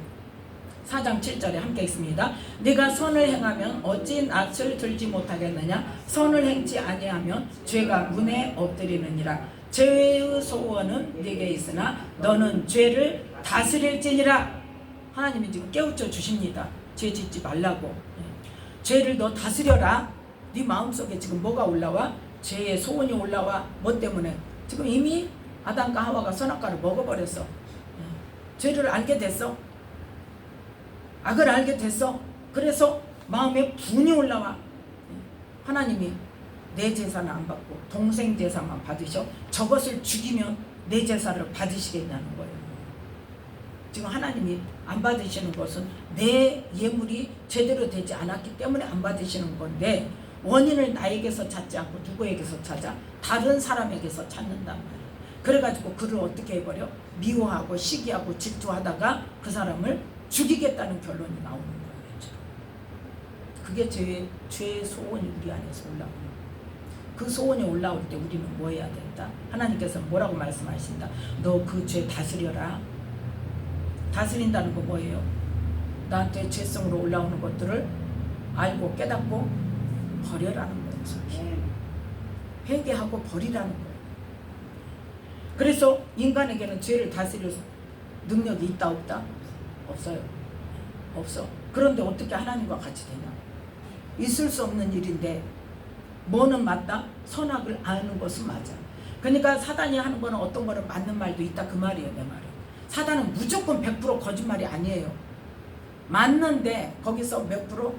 4장 7절에 함께 있습니다. 네가 선을 행하면 어찌 낯을 들지 못하겠느냐? 선을 행치 아니하면 죄가 문에 엎드리느니라. 죄의 소원은 네게 있으나 너는 죄를 다스릴지니라. 하나님이 지금 깨우쳐 주십니다. 죄 짓지 말라고. 죄를 너 다스려라. 네 마음속에 지금 뭐가 올라와? 죄의 소원이 올라와. 뭐 때문에? 지금 이미 아담과 하와가 선악과를 먹어버렸어. 죄를 알게 됐어. 악을 알게 됐어. 그래서 마음에 분이 올라와. 하나님이 내 제사는 안 받고 동생 제사만 받으셔. 저것을 죽이면 내 제사를 받으시겠냐는 거예요. 지금 하나님이 안 받으시는 것은 내 예물이 제대로 되지 않았기 때문에 안 받으시는 건데 원인을 나에게서 찾지 않고 누구에게서 찾아? 다른 사람에게서 찾는단 말이에요. 그래가지고 그를 어떻게 해버려? 미워하고 시기하고 질투하다가 그 사람을 죽이겠다는 결론이 나오는 거예요. 그게 죄의 소원이 우리 안에서 올라오는 거예요. 그 소원이 올라올 때 우리는 뭐 해야 된다? 하나님께서 뭐라고 말씀하신다? 너 그 죄 다스려라. 다스린다는 거 뭐예요? 나한테 죄성으로 올라오는 것들을 알고 깨닫고 버려라는 거예요. 회개하고 버리라는 거예요. 그래서 인간에게는 죄를 다스릴 능력이 있다 없다? 없어요. 없어. 그런데 어떻게 하나님과 같이 되냐? 있을 수 없는 일인데 뭐는 맞다? 선악을 아는 것은 맞아. 그러니까 사단이 하는 거는 어떤 거는 맞는 말도 있다 그 말이에요. 내 말은. 사단은 무조건 100% 거짓말이 아니에요. 맞는데 거기서 몇 프로?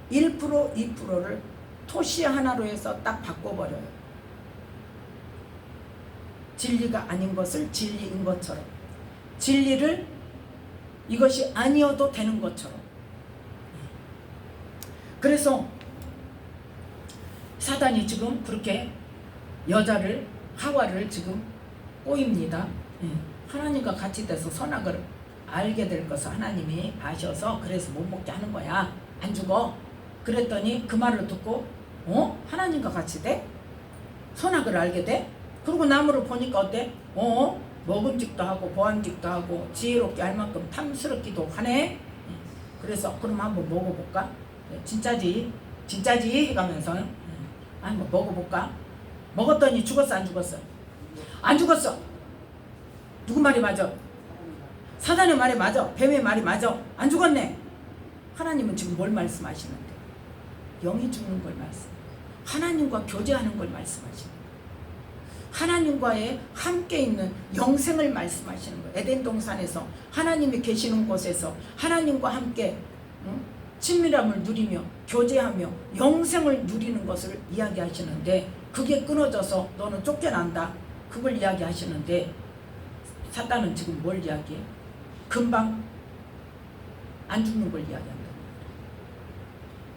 1%, 2%를 토시 하나로 해서 딱 바꿔버려요. 진리가 아닌 것을 진리인 것처럼, 진리를 이것이 아니어도 되는 것처럼. 그래서 사단이 지금 그렇게 여자를, 하와를 지금 꼬입니다. 하나님과 같이 돼서 선악을 알게 될 것을 하나님이 아셔서 그래서 못 먹게 하는 거야. 안 죽어. 그랬더니 그 말을 듣고 하나님과 같이 돼? 선악을 알게 돼? 그리고 나무를 보니까 어때? 먹음직도 하고 보안직도 하고 지혜롭게 할 만큼 탐스럽기도 하네. 그래서 그럼 한번 먹어볼까? 진짜지 해가면서 한번 먹어볼까? 먹었더니 죽었어 안 죽었어? 안 죽었어. 누구 말이 맞아? 사단의 말이 맞아. 뱀의 말이 맞아. 안 죽었네. 하나님은 지금 뭘 말씀하시는데? 영이 죽는 걸 말씀. 하나님과 교제하는 걸 말씀하시는 거예요. 하나님과의 함께 있는 영생을 말씀하시는 거예요. 에덴 동산에서 하나님이 계시는 곳에서 하나님과 함께 친밀함을 누리며 교제하며 영생을 누리는 것을 이야기하시는데 그게 끊어져서 너는 쫓겨난다. 그걸 이야기하시는데 사단은 지금 뭘 이야기해? 금방 안 죽는 걸 이야기한다.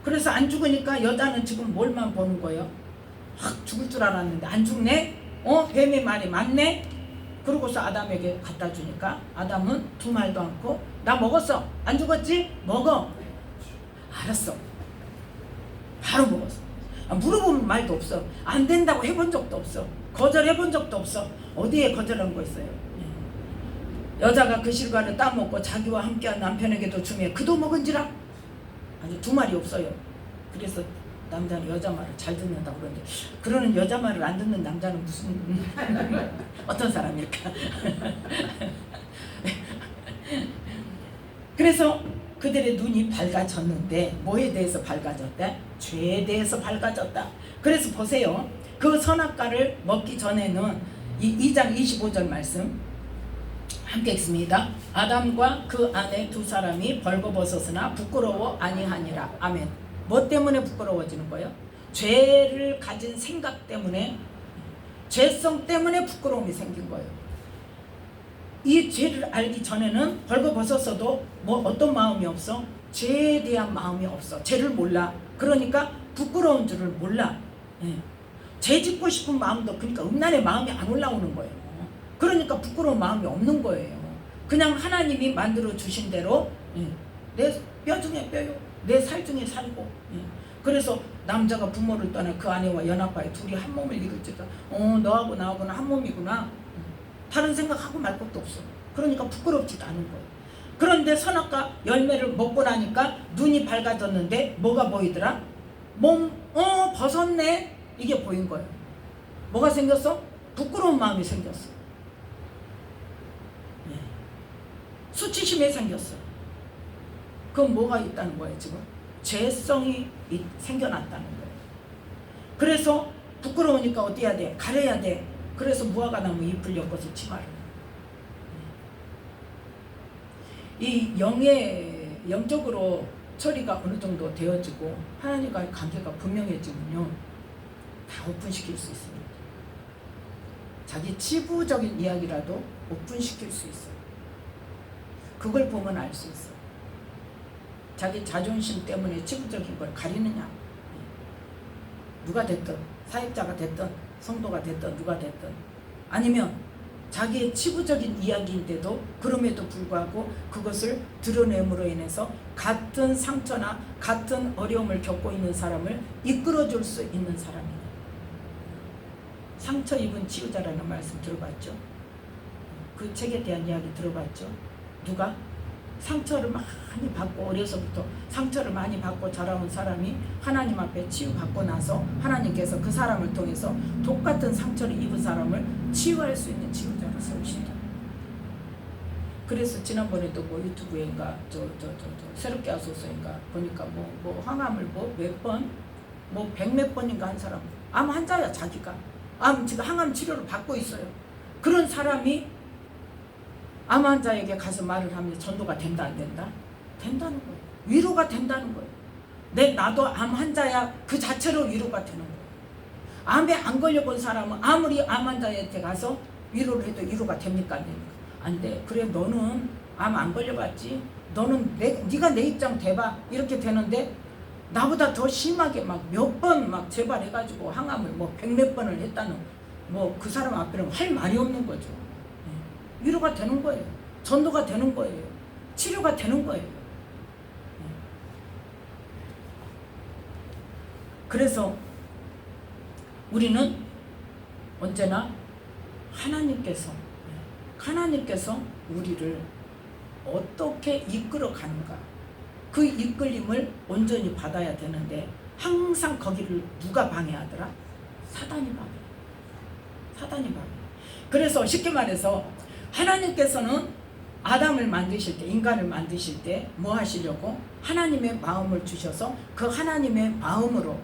그래서 안 죽으니까 여자는 지금 뭘만 보는 거예요? 확 죽을 줄 알았는데 안 죽네? 뱀의 말이 맞네? 그러고서 아담에게 갖다 주니까 아담은 두 말도 않고 나 먹었어. 안 죽었지? 먹어. 알았어. 바로 먹었어. 물어보면 말도 없어. 안 된다고 해본 적도 없어. 거절해본 적도 없어. 어디에 거절한 거 있어요? 여자가 그 실과를 따먹고 자기와 함께한 남편에게도 주며 그도 먹은지라? 아니 두 말이 없어요. 그래서 남자는 여자 말을 잘 듣는다고 그러는데 그러는 여자 말을 안 듣는 남자는 무슨 어떤 사람일까? 그래서 그들의 눈이 밝아졌는데 뭐에 대해서 밝아졌대? 죄에 대해서 밝아졌다. 그래서 보세요. 그 선악과를 먹기 전에는 이 2장 25절 말씀 함께 읽습니다. 아담과 그 아내 두 사람이 벌거벗었으나 부끄러워 아니하니라. 아멘. 뭐 때문에 부끄러워지는 거예요? 죄를 가진 생각 때문에, 죄성 때문에 부끄러움이 생긴 거예요. 이 죄를 알기 전에는 벌거벗었어도 뭐 어떤 마음이 없어? 죄에 대한 마음이 없어. 죄를 몰라. 그러니까 부끄러운 줄을 몰라. 죄 짓고 싶은 마음도 그러니까 음란의 마음이 안 올라오는 거예요. 그러니까 부끄러운 마음이 없는 거예요. 그냥 하나님이 만들어 주신 대로 내 뼈 중에 뼈요, 내 살 중에 살고. 그래서 남자가 부모를 떠나 그 아내와 연합하여 둘이 한 몸을 이룰지다. 너하고 나하고는 한 몸이구나. 다른 생각하고 말 것도 없어. 그러니까 부끄럽지도 않은 거예요. 그런데 선악과 열매를 먹고 나니까 눈이 밝아졌는데 뭐가 보이더라? 벗었네. 이게 보인 거예요. 뭐가 생겼어? 부끄러운 마음이 생겼어. 수치심이 생겼어. 그럼 뭐가 있다는 거예요 지금? 죄성이 생겨났다는 거예요. 그래서 부끄러우니까 어디 해야 돼? 가려야 돼. 그래서 무화과 나무 잎을 엮어서 치마를. 이 영적으로 처리가 어느 정도 되어지고 하나님과의 관계가 분명해지면요 다 오픈시킬 수 있습니다. 자기 치부적인 이야기라도 오픈시킬 수 있어요. 그걸 보면 알 수 있어요. 자기 자존심 때문에 치부적인 걸 가리느냐. 누가 됐든 사역자가 됐든 성도가 됐든 누가 됐든 아니면 자기의 치부적인 이야기인데도 그럼에도 불구하고 그것을 드러냄으로 인해서 같은 상처나 같은 어려움을 겪고 있는 사람을 이끌어줄 수 있는 사람이에요. 상처 입은 치유자라는 말씀 들어봤죠? 그 책에 대한 이야기 들어봤죠? 누가? 상처를 많이 받고 어려서부터 상처를 많이 받고 자라온 사람이 하나님 앞에 치유받고 나서 하나님께서 그 사람을 통해서 똑같은 상처를 입은 사람을 치유할 수 있는 치유자를 세우신다. 그래서 지난번에도 뭐 유튜브인가 새롭게 하소서인가 보니까 뭐 항암을 몇 번, 뭐 100몇 번인가 한 사람, 암 환자야. 자기가 지금 항암 치료를 받고 있어요. 그런 사람이 암 환자에게 가서 말을 하면 전도가 된다 안 된다? 된다는 거예요. 위로가 된다는 거예요. 나도 암 환자야. 그 자체로 위로가 되는 거예요. 암에 안 걸려본 사람은 아무리 암 환자한테 가서 위로를 해도 위로가 됩니까 안 됩니까? 안 돼. 그래 너는 암 안 걸려봤지? 너는 네가 내 입장 대봐. 이렇게 되는데 나보다 더 심하게 막 몇 번 막 재발해가지고 항암을 뭐 100몇 번을 했다는 뭐 그 사람 앞에는 할 말이 없는 거죠. 위로가 되는 거예요. 전도가 되는 거예요. 치료가 되는 거예요. 그래서 우리는 언제나 하나님께서 우리를 어떻게 이끌어 가는가, 그 이끌림을 온전히 받아야 되는데 항상 거기를 누가 방해하더라? 사단이 방해. 그래서 쉽게 말해서 하나님께서는 아담을 만드실 때, 인간을 만드실 때 뭐 하시려고? 하나님의 마음을 주셔서 그 하나님의 마음으로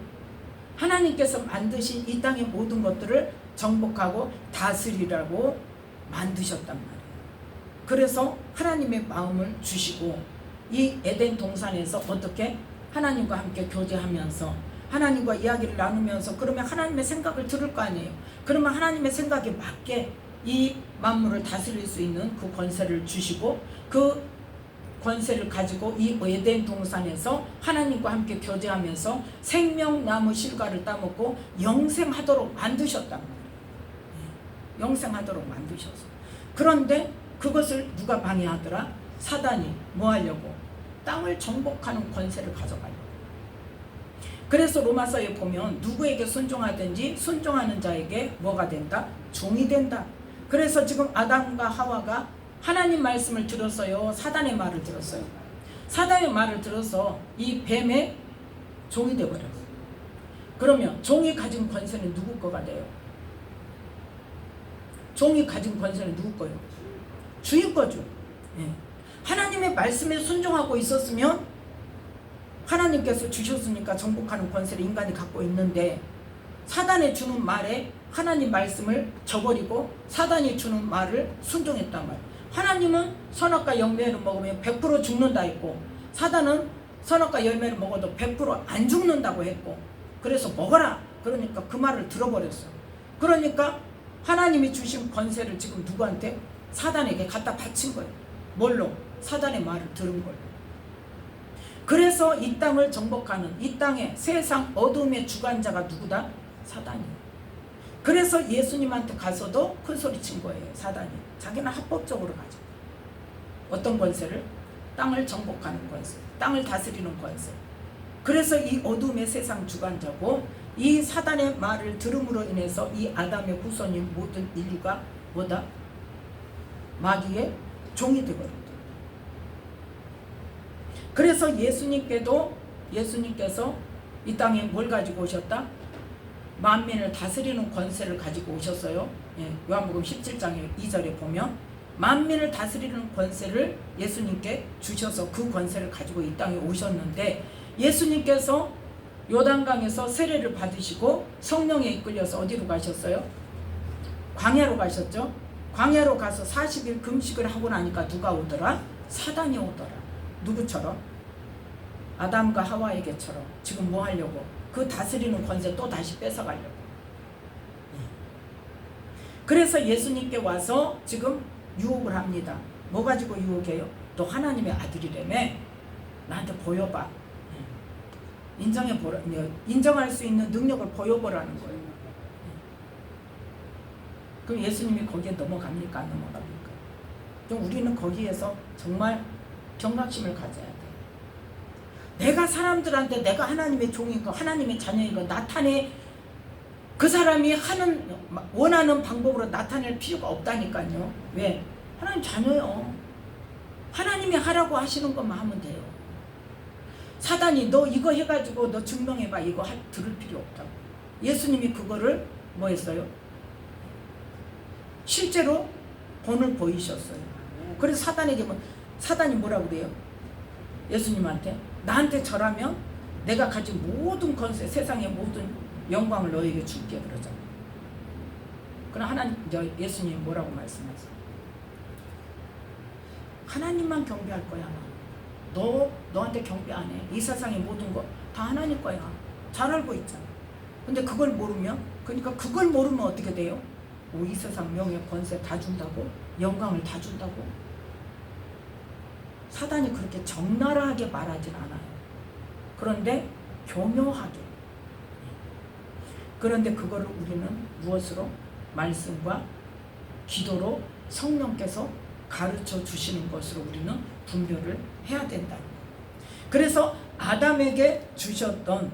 하나님께서 만드신 이 땅의 모든 것들을 정복하고 다스리라고 만드셨단 말이에요. 그래서 하나님의 마음을 주시고 이 에덴 동산에서 어떻게 하나님과 함께 교제하면서 하나님과 이야기를 나누면서 그러면 하나님의 생각을 들을 거 아니에요. 그러면 하나님의 생각에 맞게 이 만물을 다스릴 수 있는 그 권세를 주시고 그 권세를 가지고 이 에덴 동산에서 하나님과 함께 교제하면서 생명나무 실과를 따먹고 영생하도록 만드셨단 말이에요. 영생하도록 만드셔서. 그런데 그것을 누가 방해하더라? 사단이 뭐 하려고? 땅을 정복하는 권세를 가져가려고. 그래서 로마서에 보면 누구에게 순종하든지 순종하는 자에게 뭐가 된다? 종이 된다. 그래서 지금 아담과 하와가 하나님 말씀을 들었어요? 사단의 말을 들었어요? 사단의 말을 들어서 이 뱀의 종이 되어버렸어요. 그러면 종이 가진 권세는 누구 거가 돼요? 종이 가진 권세는 누구 거예요? 주인 거죠. 하나님의 말씀에 순종하고 있었으면 하나님께서 주셨으니까 정복하는 권세를 인간이 갖고 있는데 사단이 주는 말에 하나님 말씀을 저버리고 사단이 주는 말을 순종했단 말이에요. 하나님은 선악과 열매를 먹으면 100% 죽는다 했고 사단은 선악과 열매를 먹어도 100% 안 죽는다고 했고 그래서 먹어라. 그러니까 그 말을 들어버렸어요. 그러니까 하나님이 주신 권세를 지금 누구한테? 사단에게 갖다 바친 거예요. 뭘로? 사단의 말을 들은 거예요. 그래서 이 땅을 정복하는 이 땅의 세상 어둠의 주관자가 누구다? 사단이에요. 그래서 예수님한테 가서도 큰 소리 친 거예요. 사단이. 자기는 합법적으로 가져. 어떤 권세를? 땅을 정복하는 권세, 땅을 다스리는 권세. 그래서 이 어둠의 세상 주관자고 이 사단의 말을 들음으로 인해서 이 아담의 후손인 모든 인류가 뭐다? 마귀의 종이 되거든요. 그래서 예수님께서 이 땅에 뭘 가지고 오셨다? 만민을 다스리는 권세를 가지고 오셨어요. 요한복음 17장의 2절에 보면 만민을 다스리는 권세를 예수님께 주셔서 그 권세를 가지고 이 땅에 오셨는데 예수님께서 요단강에서 세례를 받으시고 성령에 이끌려서 어디로 가셨어요? 광야로 가셨죠. 광야로 가서 40일 금식을 하고 나니까 누가 오더라? 사단이 오더라. 누구처럼? 아담과 하와에게처럼. 지금 뭐 하려고? 그 다스리는 권세 또 다시 뺏어가려고. 그래서 예수님께 와서 지금 유혹을 합니다. 뭐 가지고 유혹해요? 너 하나님의 아들이라며? 나한테 보여봐. 인정해보라. 인정할 수 있는 능력을 보여보라는 거예요. 그럼 예수님이 거기에 넘어갑니까? 안 넘어갑니까? 좀 우리는 거기에서 정말 경각심을 가져야 돼. 내가 사람들한테 내가 하나님의 종이고 하나님의 자녀이고 나타내 그 사람이 원하는 방법으로 나타낼 필요가 없다니까요. 왜? 하나님 자녀요. 하나님이 하라고 하시는 것만 하면 돼요. 사단이 너 이거 해가지고 너 증명해봐, 이거 들을 필요 없다고. 예수님이 그거를 뭐 했어요? 실제로 본을 보이셨어요. 그래서 사단이 뭐라고 그래요? 예수님한테 나한테 절하면 내가 가진 모든 권세, 세상의 모든 영광을 너에게 줄게 그러잖아요. 그러나 예수님이 뭐라고 말씀하세요? 하나님만 경배할 거야. 너한테 경배 안 해. 이 세상의 모든 거 다 하나님 거야. 잘 알고 있잖아. 근데 그걸 모르면 어떻게 돼요? 이 세상 명예, 권세 다 준다고? 영광을 다 준다고? 사단이 그렇게 적나라하게 말하진 않아요. 그런데 교묘하게. 그런데 그거를 우리는 무엇으로? 말씀과 기도로 성령께서 가르쳐 주시는 것으로 우리는 분별을 해야 된다는 거예요. 그래서 아담에게 주셨던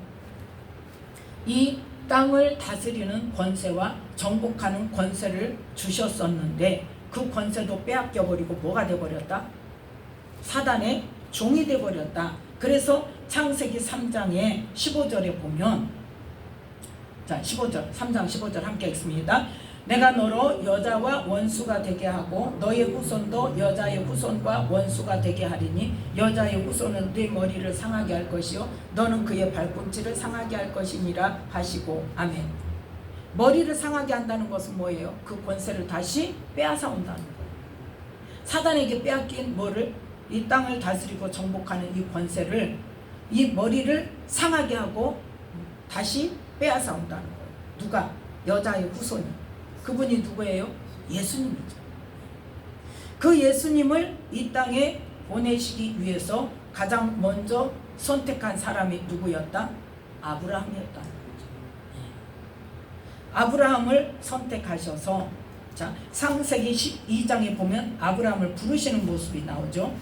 이 땅을 다스리는 권세와 정복하는 권세를 주셨었는데 그 권세도 빼앗겨버리고 뭐가 돼버렸다? 사단의 종이 돼버렸다. 그래서 창세기 3장의 15절에 보면, 자 15절 3장 15절 함께 읽습니다. 내가 너로 여자와 원수가 되게 하고 너의 후손도 여자의 후손과 원수가 되게 하리니 여자의 후손은 네 머리를 상하게 할 것이요 너는 그의 발꿈치를 상하게 할 것이니라 하시고. 아멘. 머리를 상하게 한다는 것은 뭐예요? 그 권세를 다시 빼앗아 온다는 거예요. 사단에게 빼앗긴 뭐를? 이 땅을 다스리고 정복하는 이 권세를, 이 머리를 상하게 하고 다시 빼앗아 온다는 거예요. 누가? 여자의 후손이. 그분이 누구예요? 예수님이죠. 그 예수님을 이 땅에 보내시기 위해서 가장 먼저 선택한 사람이 누구였다? 아브라함이었다는 거죠. 아브라함을 선택하셔서, 자 창세기 12장에 보면 아브라함을 부르시는 모습이 나오죠.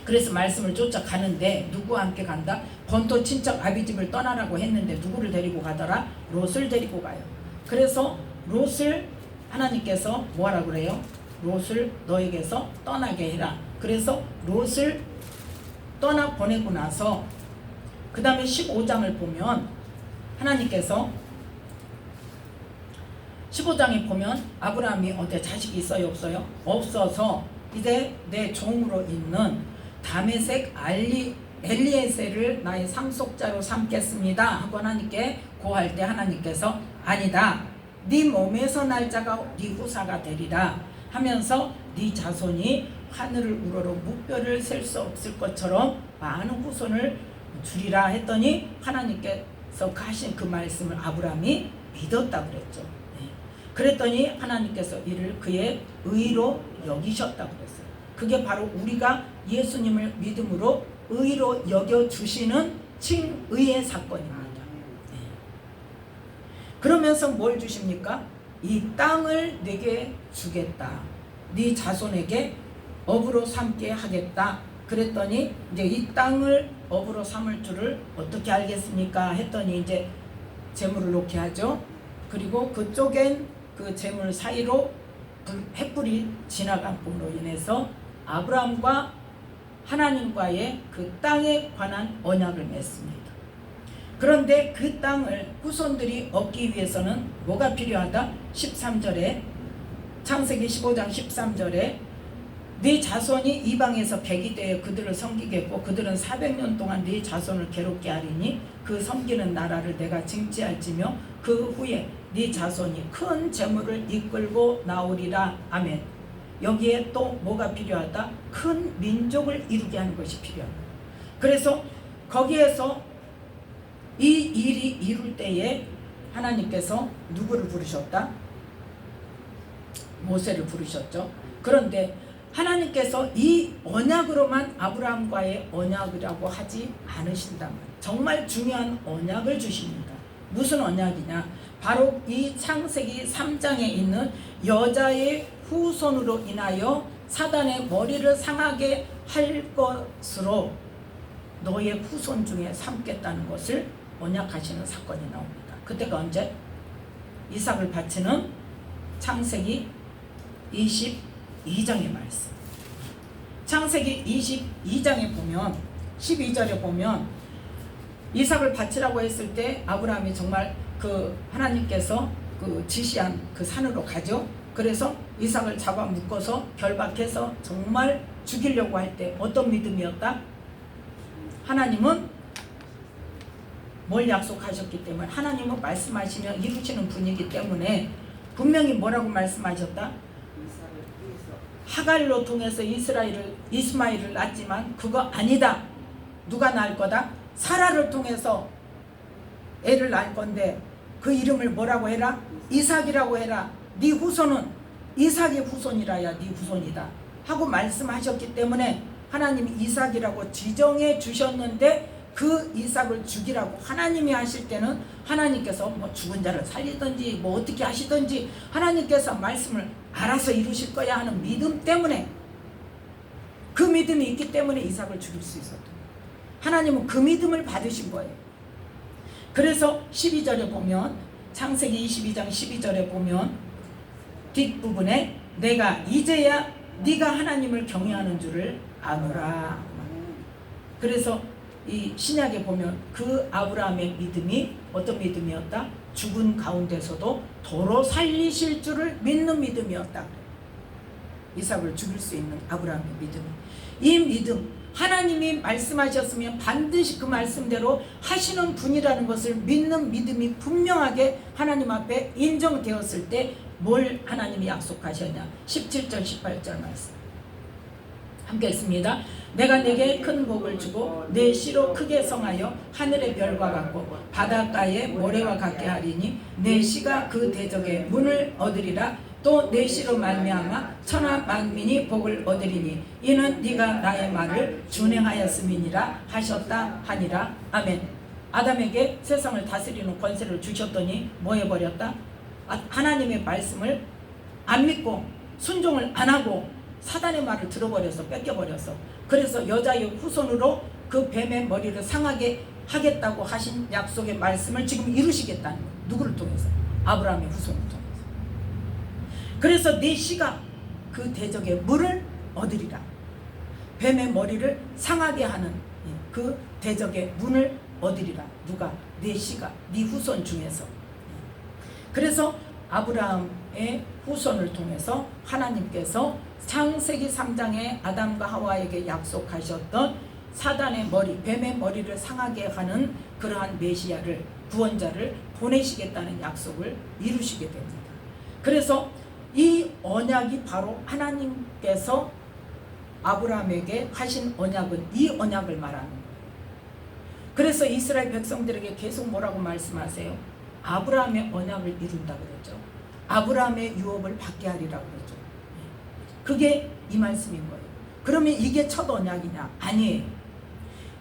그래서 말씀을 쫓아가는데 누구와 함께 간다? 본토 친척 아비집을 떠나라고 했는데 누구를 데리고 가더라? 롯을 데리고 가요. 그래서 롯을 하나님께서 뭐하라 그래요? 롯을 너에게서 떠나게 해라. 그래서 롯을 떠나 보내고 나서 그 다음에 15장을 보면 하나님께서 15장에 보면 아브라함이 어때? 자식이 있어요? 없어요? 없어서 이제 내 종으로 있는 다메섹 엘리에셀을 나의 상속자로 삼겠습니다 하고 하나님께 고할 때 하나님께서 아니다. 네 몸에서 날 자가 네 후사가 되리라 하면서 네 자손이 하늘을 우러러 무뼈를 셀 수 없을 것처럼 많은 후손을 주리라 했더니 하나님께서 하신 그 말씀을 아브라함이 믿었다 그랬죠. 그랬더니 하나님께서 이를 그의 의로 여기셨다고 그랬어요. 그게 바로 우리가 예수님을 믿음으로 의로 여겨주시는 칭의의 사건입니다. 그러면서 뭘 주십니까? 이 땅을 내게 주겠다. 네 자손에게 업으로 삼게 하겠다. 그랬더니 이제 이 땅을 업으로 삼을 줄을 어떻게 알겠습니까? 했더니 이제 재물을 놓게 하죠. 그리고 그쪽엔 그 재물 사이로 횃불이 지나감으로 인해서 아브라함과 하나님과의 그 땅에 관한 언약을 맺습니다. 그런데 그 땅을 후손들이 얻기 위해서는 뭐가 필요하다? 13절에 창세기 15장 13절에 네 자손이 이방에서 백이 되어 그들을 섬기겠고 그들은 400년 동안 네 자손을 괴롭게 하리니 그 섬기는 나라를 내가 징치할지며 그 후에 네 자손이 큰 재물을 이끌고 나오리라. 아멘. 여기에 또 뭐가 필요하다? 큰 민족을 이루게 하는 것이 필요합니다. 그래서 거기에서 이 일이 이룰 때에 하나님께서 누구를 부르셨다? 모세를 부르셨죠. 그런데 하나님께서 이 언약으로만 아브라함과의 언약이라고 하지 않으신단 말이에요. 정말 중요한 언약을 주십니다. 무슨 언약이냐? 바로 이 창세기 3장에 있는 여자의 후손으로 인하여 사단의 머리를 상하게 할 것으로 너의 후손 중에 삼겠다는 것을 언약하시는 사건이 나옵니다. 그때가 언제? 이삭을 바치는 창세기 22장의 말씀. 창세기 22장에 보면 12절에 보면 이삭을 바치라고 했을 때 아브라함이 정말 그 하나님께서 그 지시한 그 산으로 가죠. 그래서 이삭을 잡아 묶어서 결박해서 정말 죽이려고 할 때 어떤 믿음이었다? 하나님은 뭘 약속하셨기 때문에, 하나님은 말씀하시면 이루시는 분이기 때문에 분명히 뭐라고 말씀하셨다? 하갈로 통해서 이스마엘을 낳았지만 그거 아니다. 누가 낳을 거다? 사라를 통해서 애를 낳을 건데 그 이름을 뭐라고 해라? 이삭이라고 해라. 네 후손은 이삭의 후손이라야 네 후손이다 하고 말씀하셨기 때문에 하나님이 이삭이라고 지정해 주셨는데, 그 이삭을 죽이라고 하나님이 하실 때는 하나님께서 뭐 죽은 자를 살리든지 뭐 어떻게 하시든지 하나님께서 말씀을 알아서 이루실 거야 하는 믿음 때문에, 그 믿음이 있기 때문에 이삭을 죽일 수 있었던, 하나님은 그 믿음을 받으신 거예요. 그래서 12절에 보면, 창세기 22장 12절에 보면 뒷부분에 내가 이제야 네가 하나님을 경외하는 줄을 아노라. 그래서 이 신약에 보면 그 아브라함의 믿음이 어떤 믿음이었다? 죽은 가운데서도 도로 살리실 줄을 믿는 믿음이었다. 이삭을 죽일 수 있는 아브라함의 믿음. 이 믿음, 하나님이 말씀하셨으면 반드시 그 말씀대로 하시는 분이라는 것을 믿는 믿음이 분명하게 하나님 앞에 인정되었을 때 뭘 하나님이 약속하셨냐? 17절 18절 말씀 함께 읽습니다. 내가 내게 큰 복을 주고 내 씨로 크게 성하여 하늘의 별과 같고 바닷가의 모래와 같게 하리니 내 씨가 그 대적의 문을 얻으리라. 또 내 씨로 말미암아 천하 만민이 복을 얻으리니 이는 네가 나의 말을 준행하였음이니라 하셨다 하니라. 아멘. 아담에게 세상을 다스리는 권세를 주셨더니 뭐 해버렸다? 하나님의 말씀을 안 믿고 순종을 안 하고 사단의 말을 들어버려서 뺏겨버렸어. 그래서 여자의 후손으로 그 뱀의 머리를 상하게 하겠다고 하신 약속의 말씀을 지금 이루시겠다는 거예요. 누구를 통해서? 아브라함의 후손을 통해서. 그래서 네 씨가 그 대적의 물을 얻으리라. 뱀의 머리를 상하게 하는 그 대적의 문을 얻으리라. 누가? 네 씨가, 네 후손 중에서. 그래서 아브라함의 후손을 통해서 하나님께서 창세기 3장에 아담과 하와에게 약속하셨던 사단의 머리, 뱀의 머리를 상하게 하는 그러한 메시아를, 구원자를 보내시겠다는 약속을 이루시게 됩니다. 그래서 이 언약이 바로 하나님께서 아브라함에게 하신 언약은 이 언약을 말하는 거예요. 그래서 이스라엘 백성들에게 계속 뭐라고 말씀하세요? 아브라함의 언약을 이룬다 그랬죠. 아브라함의 유업을 받게 하리라고 그랬죠. 그게 이 말씀인 거예요. 그러면 이게 첫 언약이냐? 아니에요.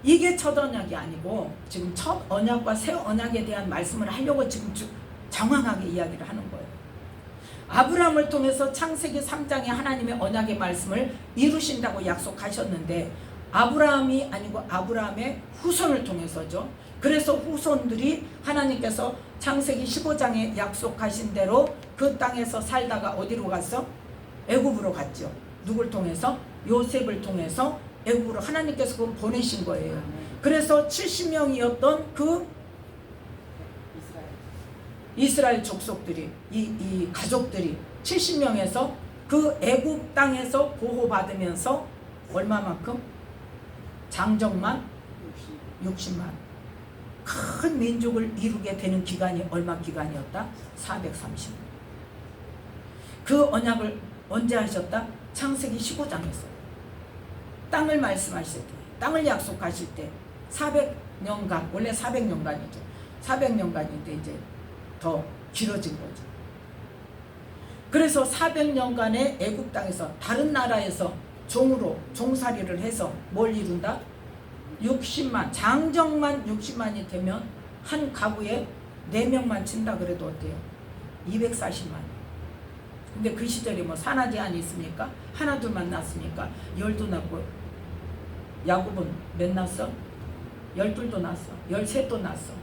이게 첫 언약이 아니고 지금 첫 언약과 새 언약에 대한 말씀을 하려고 지금 정확하게 이야기를 하는 거예요. 아브라함을 통해서 창세기 3장에 하나님의 언약의 말씀을 이루신다고 약속하셨는데 아브라함이 아니고 아브라함의 후손을 통해서죠. 그래서 후손들이 하나님께서 창세기 15장에 약속하신 대로 그 땅에서 살다가 어디로 갔어? 애굽으로 갔죠. 누굴 통해서? 요셉을 통해서 애굽으로 하나님께서 그걸 보내신 거예요. 그래서 70명이었던 그 이스라엘 족속들이, 이 가족들이 70명에서 그 애굽 땅에서 보호받으면서 얼마만큼? 장정만 60만. 큰 민족을 이루게 되는 기간이 얼마 기간이었다? 430년. 그 언약을 언제 하셨다? 창세기 15장에서 땅을 말씀하실 때, 땅을 약속하실 때 400년간, 원래 400년간이죠. 400년간인데 이제 더 길어진 거죠. 그래서 400년간의 애굽 땅에서 다른 나라에서 종으로 종살이를 해서 뭘 이룬다? 60만, 장정만 60만이 되면 한 가구에 4명만 친다 그래도 어때요? 240만. 근데 그 시절에 뭐 산하 제한이 있습니까? 하나 둘만 낳습니까? 10도 낳고. 야곱은 몇 낳았어? 12도 낳았어. 13도 낳았어.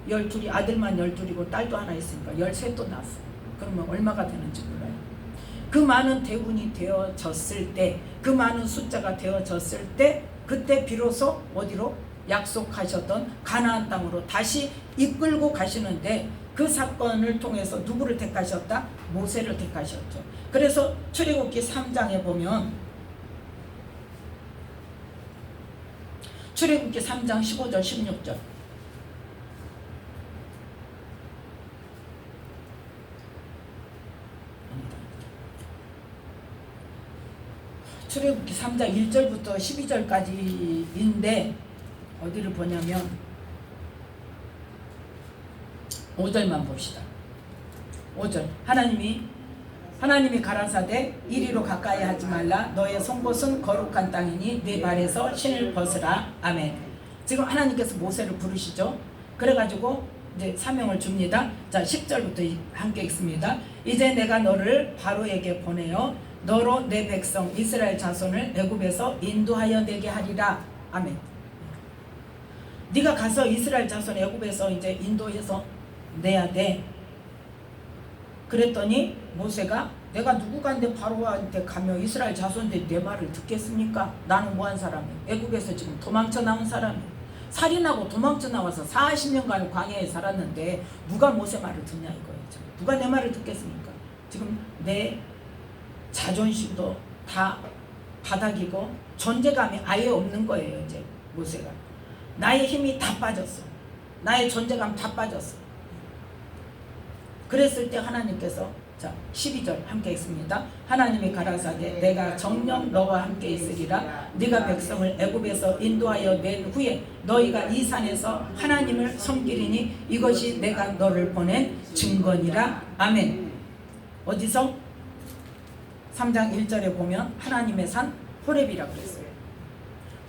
12이 아들만 12이고 딸도 하나 있으니까 13도 낳았어. 그러면 얼마가 되는지 몰라요. 그 많은 대군이 되어졌을 때, 그 많은 숫자가 되어졌을 때, 그때 비로소 어디로? 약속하셨던 가나안 땅으로 다시 이끌고 가시는데, 그 사건을 통해서 누구를 택하셨다? 모세를 택하셨죠. 그래서 출애굽기 3장에 보면, 출애굽기 3장 15절 16절, 출애굽기 3장 1절부터 12절까지인데 어디를 보냐면 5절만 봅시다. 5절, 하나님이 가라사대 이리로 가까이 하지 말라. 너의 선 곳은 거룩한 땅이니 네 발에서 신을 벗으라. 아멘. 지금 하나님께서 모세를 부르시죠. 그래가지고 이제 사명을 줍니다. 자, 10절부터 함께 읽습니다. 이제 내가 너를 바로에게 보내어 너로 내 백성 이스라엘 자손을 애굽에서 인도하여 내게 하리라. 아멘. 네가 가서 이스라엘 자손 애굽에서 이제 인도해서 내야 돼. 그랬더니 모세가 내가 누구간데 바로한테 가면 이스라엘 자손들이 내 말을 듣겠습니까? 나는 뭐한 사람이야? 애굽에서 지금 도망쳐 나온 사람이야. 살인하고 도망쳐 나와서 40년간 광야에 살았는데 누가 모세 말을 듣냐 이거예요. 누가 내 말을 듣겠습니까? 지금 내 자존심도 다 바닥이고 존재감이 아예 없는 거예요. 이제 모세가 나의 힘이 다 빠졌어. 나의 존재감 다 빠졌어. 그랬을 때 하나님께서, 자 12절 함께 읽습니다. 하나님이 가라사대 내가 정녕 너와 함께 있으리라. 네가 백성을 애굽에서 인도하여 낸 후에 너희가 이 산에서 하나님을 섬기리니 이것이 내가 너를 보낸 증거니라. 아멘. 어디서? 3장 1절에 보면 하나님의 산 호렙이라고 그랬어요.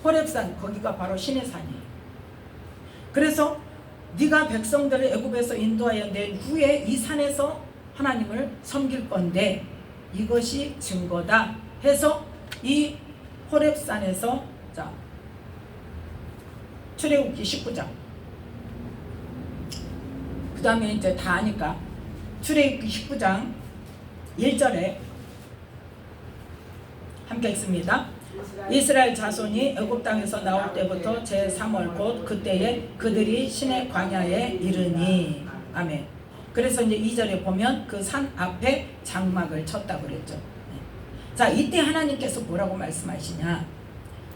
호렙산, 거기가 바로 신의 산이에요. 그래서 네가 백성들을 애굽에서 인도하여 낸 후에 이 산에서 하나님을 섬길 건데 이것이 증거다 해서 이 호렙산에서, 자 출애굽기 19장, 그 다음에 이제 다 아니까 출애굽기 19장 1절에 함께 읽습니다. 이스라엘 자손이 애굽 땅에서 나올 때부터 제3월 곧 그때에 그들이 신의 광야에 이르니. 아멘. 그래서 이제 2절에 보면 그 산 앞에 장막을 쳤다고 그랬죠. 자, 이때 하나님께서 뭐라고 말씀하시냐.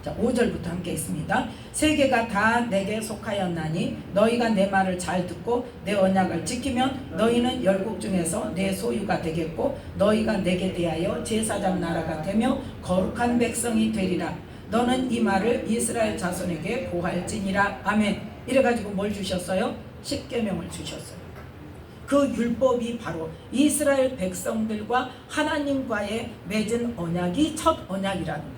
자, 5절부터 함께 있습니다. 세계가 다 내게 속하였나니 너희가 내 말을 잘 듣고 내 언약을 지키면 너희는 열국 중에서 내 소유가 되겠고 너희가 내게 대하여 제사장 나라가 되며 거룩한 백성이 되리라. 너는 이 말을 이스라엘 자손에게 고할지니라. 아멘. 이래가지고 뭘 주셨어요? 십계명을 주셨어요. 그 율법이 바로 이스라엘 백성들과 하나님과의 맺은 언약이 첫 언약이라는 거예요.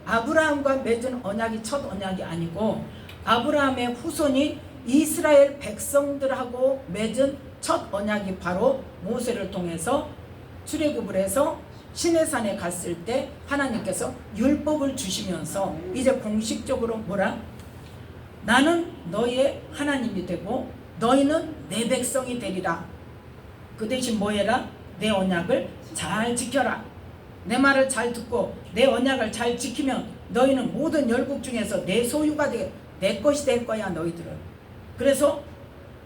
아브라함과 맺은 언약이 첫 언약이 아니고 아브라함의 후손이 이스라엘 백성들하고 맺은 첫 언약이 바로 모세를 통해서 출애굽을 해서 시내산에 갔을 때 하나님께서 율법을 주시면서 이제 공식적으로 뭐라? 나는 너의 하나님이 되고 너희는 내 백성이 되리라. 그 대신 뭐 해라? 내 언약을 잘 지켜라. 내 말을 잘 듣고 내 언약을 잘 지키면 너희는 모든 열국 중에서 내 소유가 돼, 내 것이 될 거야 너희들은. 그래서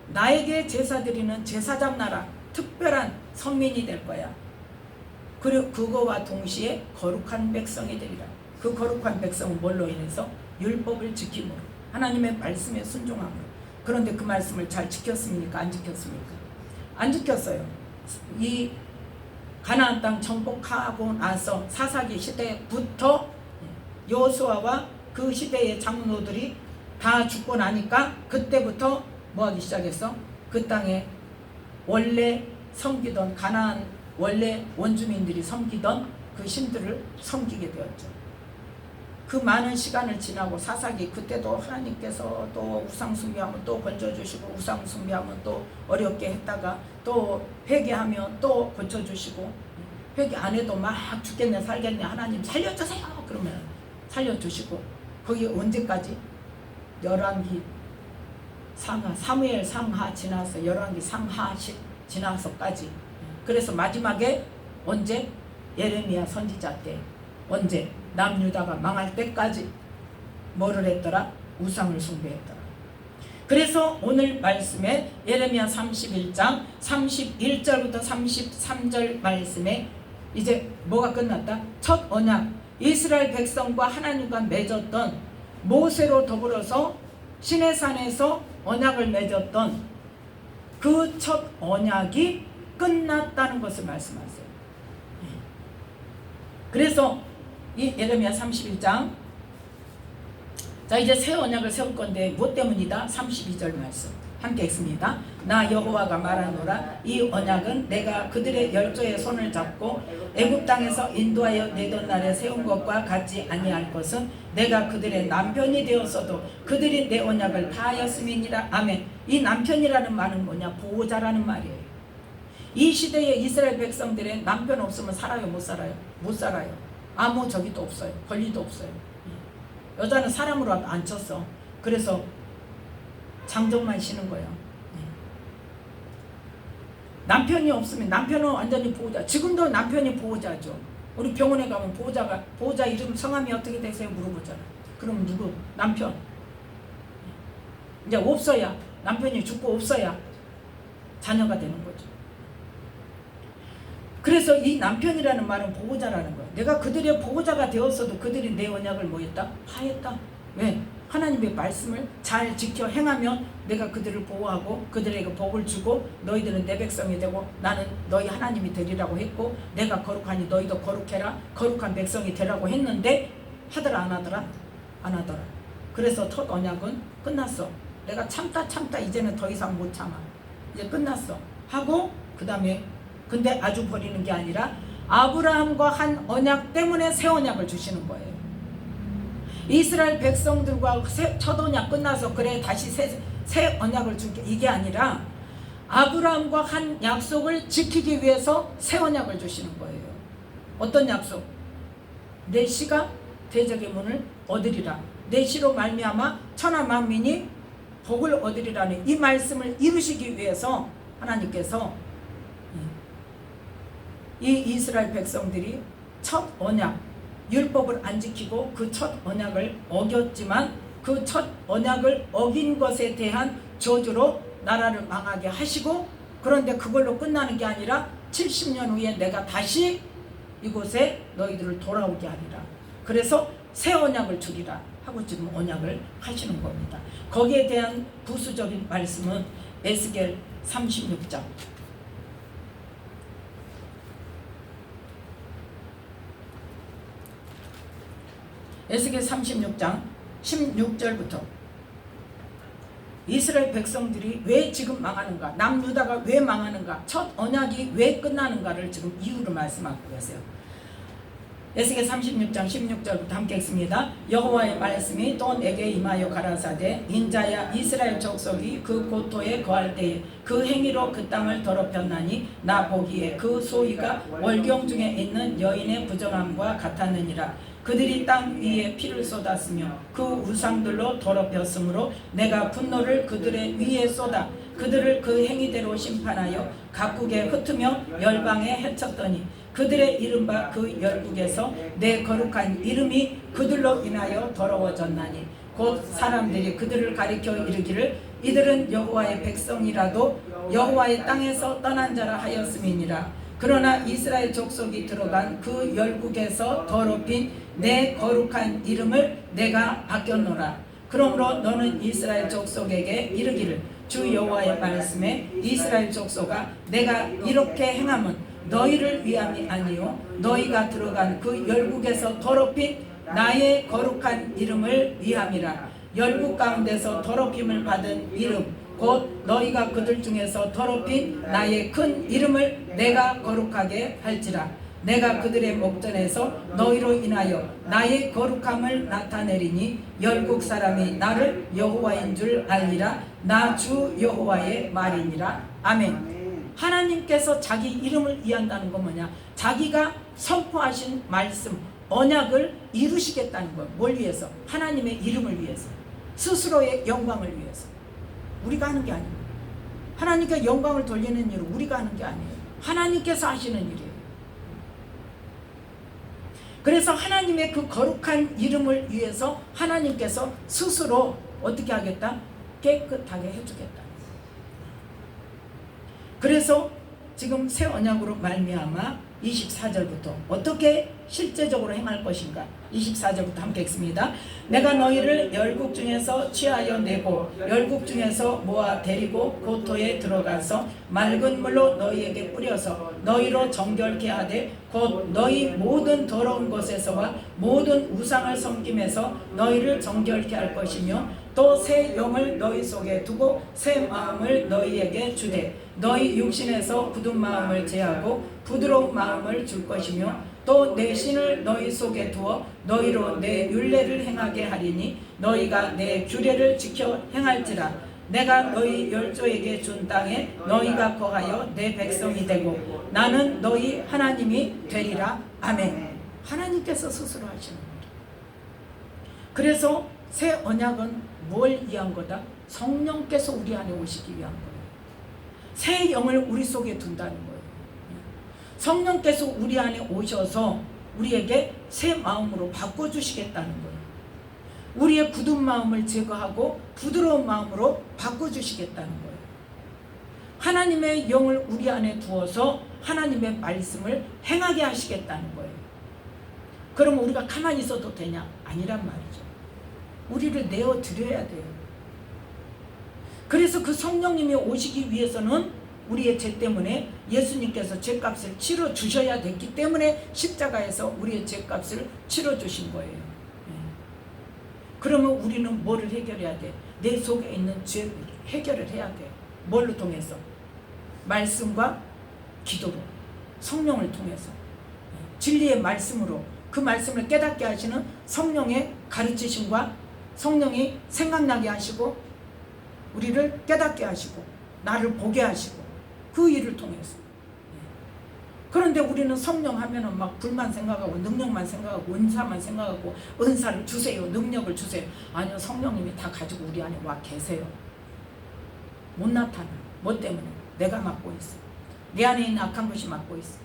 나에게 제사 드리는 제사장 나라, 특별한 성민이 될 거야. 그리고 그거와 동시에 거룩한 백성이 되리라. 그 거룩한 백성은 뭘로 인해서? 율법을 지킴으로, 하나님의 말씀에 순종함으로. 그런데 그 말씀을 잘 지켰습니까? 안 지켰습니까? 안 지켰어요. 이 가나안 땅 정복하고 나서 사사기 시대부터 여호수아와 그 시대의 장로들이 다 죽고 나니까 그때부터 뭐 하기 시작했어? 그 땅에 원래 섬기던 가나안 원래 원주민들이 섬기던 그 신들을 섬기게 되었죠. 그 많은 시간을 지나고 사사기 그때도 하나님께서 또 우상 숭배하면 또 건져주시고 우상 숭배하면 또 어렵게 했다가 또 회개하면 또 고쳐주시고 회개 안 해도 막 죽겠네 살겠네 하나님 살려주세요 그러면 살려주시고 거기 언제까지? 열왕기 상하, 사무엘 상하 지나서 열왕기 상하 지나서까지. 그래서 마지막에 언제? 예레미야 선지자 때. 언제? 남유다가 망할 때까지 뭐를 했더라? 우상을 숭배했더라. 그래서 오늘 말씀에 예레미야 31장 31절부터 33절 말씀에 이제 뭐가 끝났다? 첫 언약, 이스라엘 백성과 하나님과 맺었던, 모세로 더불어서 시내산에서 언약을 맺었던 그 첫 언약이 끝났다는 것을 말씀하세요. 그래서 이 예레미야 31장, 자 이제 새 언약을 세울 건데 뭐 때문이다? 32절 말씀 함께 읽습니다. 나 여호와가 말하노라. 이 언약은 내가 그들의 열조의 손을 잡고 애굽 땅에서 인도하여 내던 날에 세운 것과 같지 아니할 것은 내가 그들의 남편이 되었어도 그들이 내 언약을 다하였음이니라. 아멘. 이 남편이라는 말은 뭐냐? 보호자라는 말이에요. 이 시대에 이스라엘 백성들의 남편 없으면 살아요? 못 살아요? 못 살아요. 아무 저기도 없어요. 권리도 없어요. 여자는 사람으로 안 쳤어. 그래서 장정만 쉬는 거예요. 남편이 없으면, 남편은 완전히 보호자. 지금도 남편이 보호자죠. 우리 병원에 가면 보호자 이름 성함이 어떻게 되세요? 물어보잖아. 그럼 누구? 남편. 이제 없어야, 남편이 죽고 없어야 자녀가 되는 거죠. 그래서 이 남편이라는 말은 보호자라는 거예요. 내가 그들의 보호자가 되었어도 그들이 내 언약을 뭐 했다? 파했다. 왜? 하나님의 말씀을 잘 지켜 행하면 내가 그들을 보호하고 그들에게 복을 주고 너희들은 내 백성이 되고 나는 너희 하나님이 되리라고 했고 내가 거룩하니 너희도 거룩해라. 거룩한 백성이 되라고 했는데 하더라 안 하더라? 안 하더라. 그래서 첫 언약은 끝났어. 내가 참다 이제는 더 이상 못 참아. 이제 끝났어. 하고 그 다음에 근데 아주 버리는 게 아니라 아브라함과 한 언약 때문에 새 언약을 주시는 거예요. 이스라엘 백성들과 첫 언약 끝나서 그래 다시 새 언약을 줄게 이게 아니라 아브라함과 한 약속을 지키기 위해서 새 언약을 주시는 거예요. 어떤 약속? 내 씨가 대적의 문을 얻으리라. 내 씨로 말미암아 천하 만민이 복을 얻으리라는 이 말씀을 이루시기 위해서 하나님께서 이 이스라엘 백성들이 첫 언약, 율법을 안 지키고 그 첫 언약을 어겼지만 그 첫 언약을 어긴 것에 대한 저주로 나라를 망하게 하시고 그런데 그걸로 끝나는 게 아니라 70년 후에 내가 다시 이곳에 너희들을 돌아오게 하리라. 그래서 새 언약을 주리라 하고 지금 언약을 하시는 겁니다. 거기에 대한 부수적인 말씀은 에스겔 36장 에스겔 36장 16절부터 이스라엘 백성들이 왜 지금 망하는가, 남유다가 왜 망하는가, 첫 언약이 왜 끝나는가를 지금 이유를 말씀하고 계세요. 에스겔 36장 16절부터 함께 읽습니다. 여호와의 말씀이 또 내게 임하여 가라사대 인자야 이스라엘 족속이 그 고토에 거할 때에 그 행위로 그 땅을 더럽혔나니 나 보기에 그 소위가 월경 중에 있는 여인의 부정함과 같았느니라. 그들이 땅 위에 피를 쏟았으며 그 우상들로 더럽혔으므로 내가 분노를 그들의 위에 쏟아 그들을 그 행위대로 심판하여 각국에 흩으며 열방에 해쳤더니 그들의 이른바 그 열국에서 내 거룩한 이름이 그들로 인하여 더러워졌나니 곧 사람들이 그들을 가리켜 이르기를 이들은 여호와의 백성이라도 여호와의 땅에서 떠난 자라 하였음이니라. 그러나 이스라엘 족속이 들어간 그 열국에서 더럽힌 내 거룩한 이름을 내가 아꼈노라. 그러므로 너는 이스라엘 족속에게 이르기를 주 여호와의 말씀에 이스라엘 족속아 내가 이렇게 행함은 너희를 위함이 아니요 너희가 들어간 그 열국에서 더럽힌 나의 거룩한 이름을 위함이라. 열국 가운데서 더럽힘을 받은 이름 곧 너희가 그들 중에서 더럽힌 나의 큰 이름을 내가 거룩하게 할지라. 내가 그들의 목전에서 너희로 인하여 나의 거룩함을 나타내리니 열국 사람이 나를 여호와인 줄 알리라. 나 주 여호와의 말이니라. 아멘. 하나님께서 자기 이름을 위한다는 건 뭐냐? 자기가 선포하신 말씀, 언약을 이루시겠다는 것. 뭘 위해서? 하나님의 이름을 위해서. 스스로의 영광을 위해서. 우리가 하는 게 아니에요. 하나님께 영광을 돌리는 일은 우리가 하는 게 아니에요. 하나님께서 하시는 일이에요. 그래서 하나님의 그 거룩한 이름을 위해서 하나님께서 스스로 어떻게 하겠다? 깨끗하게 해주겠다. 그래서 지금 새 언약으로 말미암아 24절부터 어떻게 실제적으로 행할 것인가? 24절부터 함께 읽습니다. 내가 너희를 열국 중에서 취하여 내고 열국 중에서 모아 데리고 고토에 들어가서 맑은 물로 너희에게 뿌려서 너희로 정결케 하되 곧 너희 모든 더러운 것에서와 모든 우상을 섬김에서 너희를 정결케 할 것이며 또 새 영을 너희 속에 두고 새 마음을 너희에게 주되 너희 육신에서 굳은 마음을 제하고 부드러운 마음을 줄 것이며 또 내 신을 너희 속에 두어 너희로 내 율례를 행하게 하리니 너희가 내 규례를 지켜 행할지라. 내가 너희 열조에게 준 땅에 너희가 거하여 내 백성이 되고 나는 너희 하나님이 되리라. 아멘. 하나님께서 스스로 하시는 거다. 그래서 새 언약은 뭘 위한 거다? 성령께서 우리 안에 오시기 위한 거예요. 새 영을 우리 속에 둔다는 거예요. 성령께서 우리 안에 오셔서 우리에게 새 마음으로 바꿔주시겠다는 거예요. 우리의 굳은 마음을 제거하고 부드러운 마음으로 바꿔주시겠다는 거예요. 하나님의 영을 우리 안에 두어서 하나님의 말씀을 행하게 하시겠다는 거예요. 그러면 우리가 가만히 있어도 되냐? 아니란 말이죠. 우리를 내어드려야 돼요. 그래서 그 성령님이 오시기 위해서는 우리의 죄 때문에 예수님께서 죄값을 치러주셔야 됐기 때문에 십자가에서 우리의 죄값을 치러주신 거예요. 그러면 우리는 뭐를 해결해야 돼? 내 속에 있는 죄를 해결을 해야 돼. 뭘로 통해서? 말씀과 기도로, 성령을 통해서, 진리의 말씀으로, 그 말씀을 깨닫게 하시는 성령의 가르치심과 성령이 생각나게 하시고 우리를 깨닫게 하시고 나를 보게 하시고 그 일을 통해서. 그런데 우리는 성령 하면은 막 불만 생각하고 능력만 생각하고 은사만 생각하고 은사를 주세요, 능력을 주세요. 아니요, 성령님이 다 가지고 우리 안에 와 계세요. 못 나타나. 뭐 때문에? 내가 맡고 있어. 내 안에 있는 악한 것이 맡고 있어.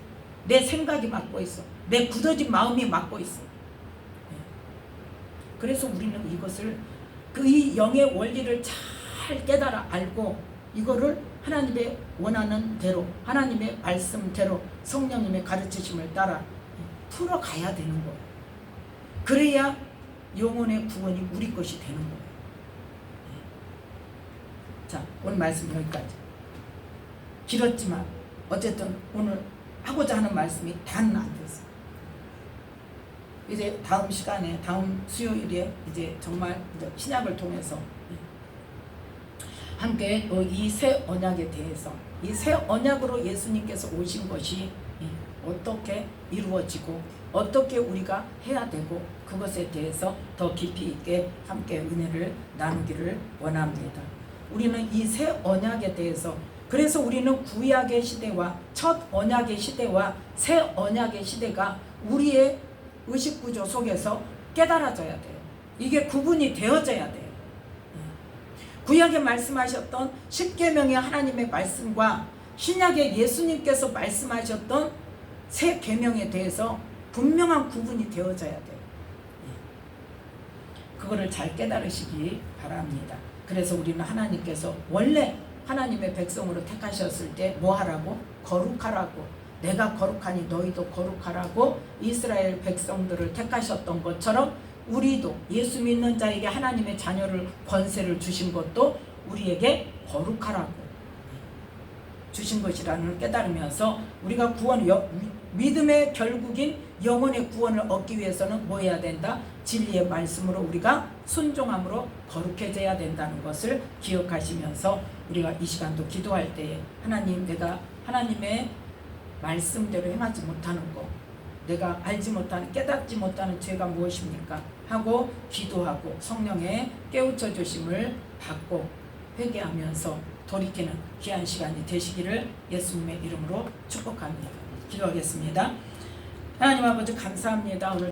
내 생각이 맡고 있어. 내 굳어진 마음이 맡고 있어. 그래서 우리는 이것을 이 영의 원리를 잘 깨달아 알고 이거를 하나님의 원하는 대로, 하나님의 말씀대로 성령님의 가르치심을 따라 풀어가야 되는 거예요. 그래야 영혼의 구원이 우리 것이 되는 거예요. 자, 오늘 말씀 여기까지. 길었지만 어쨌든 오늘 하고자 하는 말씀이 다는 안 됐어요. 이제 다음 시간에, 다음 수요일에 이제 정말 이제 신약을 통해서 함께 이 새 언약에 대해서, 이 새 언약으로 예수님께서 오신 것이 어떻게 이루어지고 어떻게 우리가 해야 되고 그것에 대해서 더 깊이 있게 함께 은혜를 나누기를 원합니다. 우리는 이 새 언약에 대해서, 그래서 우리는 구약의 시대와 첫 언약의 시대와 새 언약의 시대가 우리의 의식구조 속에서 깨달아져야 돼요. 이게 구분이 되어져야 돼요. 구약에 말씀하셨던 십계명의 하나님의 말씀과 신약의 예수님께서 말씀하셨던 새 계명에 대해서 분명한 구분이 되어져야 돼요. 그거를 잘 깨달으시기 바랍니다. 그래서 우리는 하나님께서 원래 하나님의 백성으로 택하셨을 때 뭐 하라고? 거룩하라고. 내가 거룩하니 너희도 거룩하라고 이스라엘 백성들을 택하셨던 것처럼 우리도 예수 믿는 자에게 하나님의 자녀를 권세를 주신 것도 우리에게 거룩하라고 주신 것이라는 걸 깨달으면서 우리가 믿음의 결국인 영혼의 구원을 얻기 위해서는 뭐 해야 된다? 진리의 말씀으로 우리가 순종함으로 거룩해져야 된다는 것을 기억하시면서 우리가 이 시간도 기도할 때에 하나님, 내가 하나님의 말씀대로 행하지 못하는 것, 내가 알지 못하는, 깨닫지 못하는 죄가 무엇입니까? 하고 기도하고 성령의 깨우쳐 주심을 받고 회개하면서 돌이키는 귀한 시간이 되시기를 예수님의 이름으로 축복합니다. 기도하겠습니다. 하나님 아버지 감사합니다. 오늘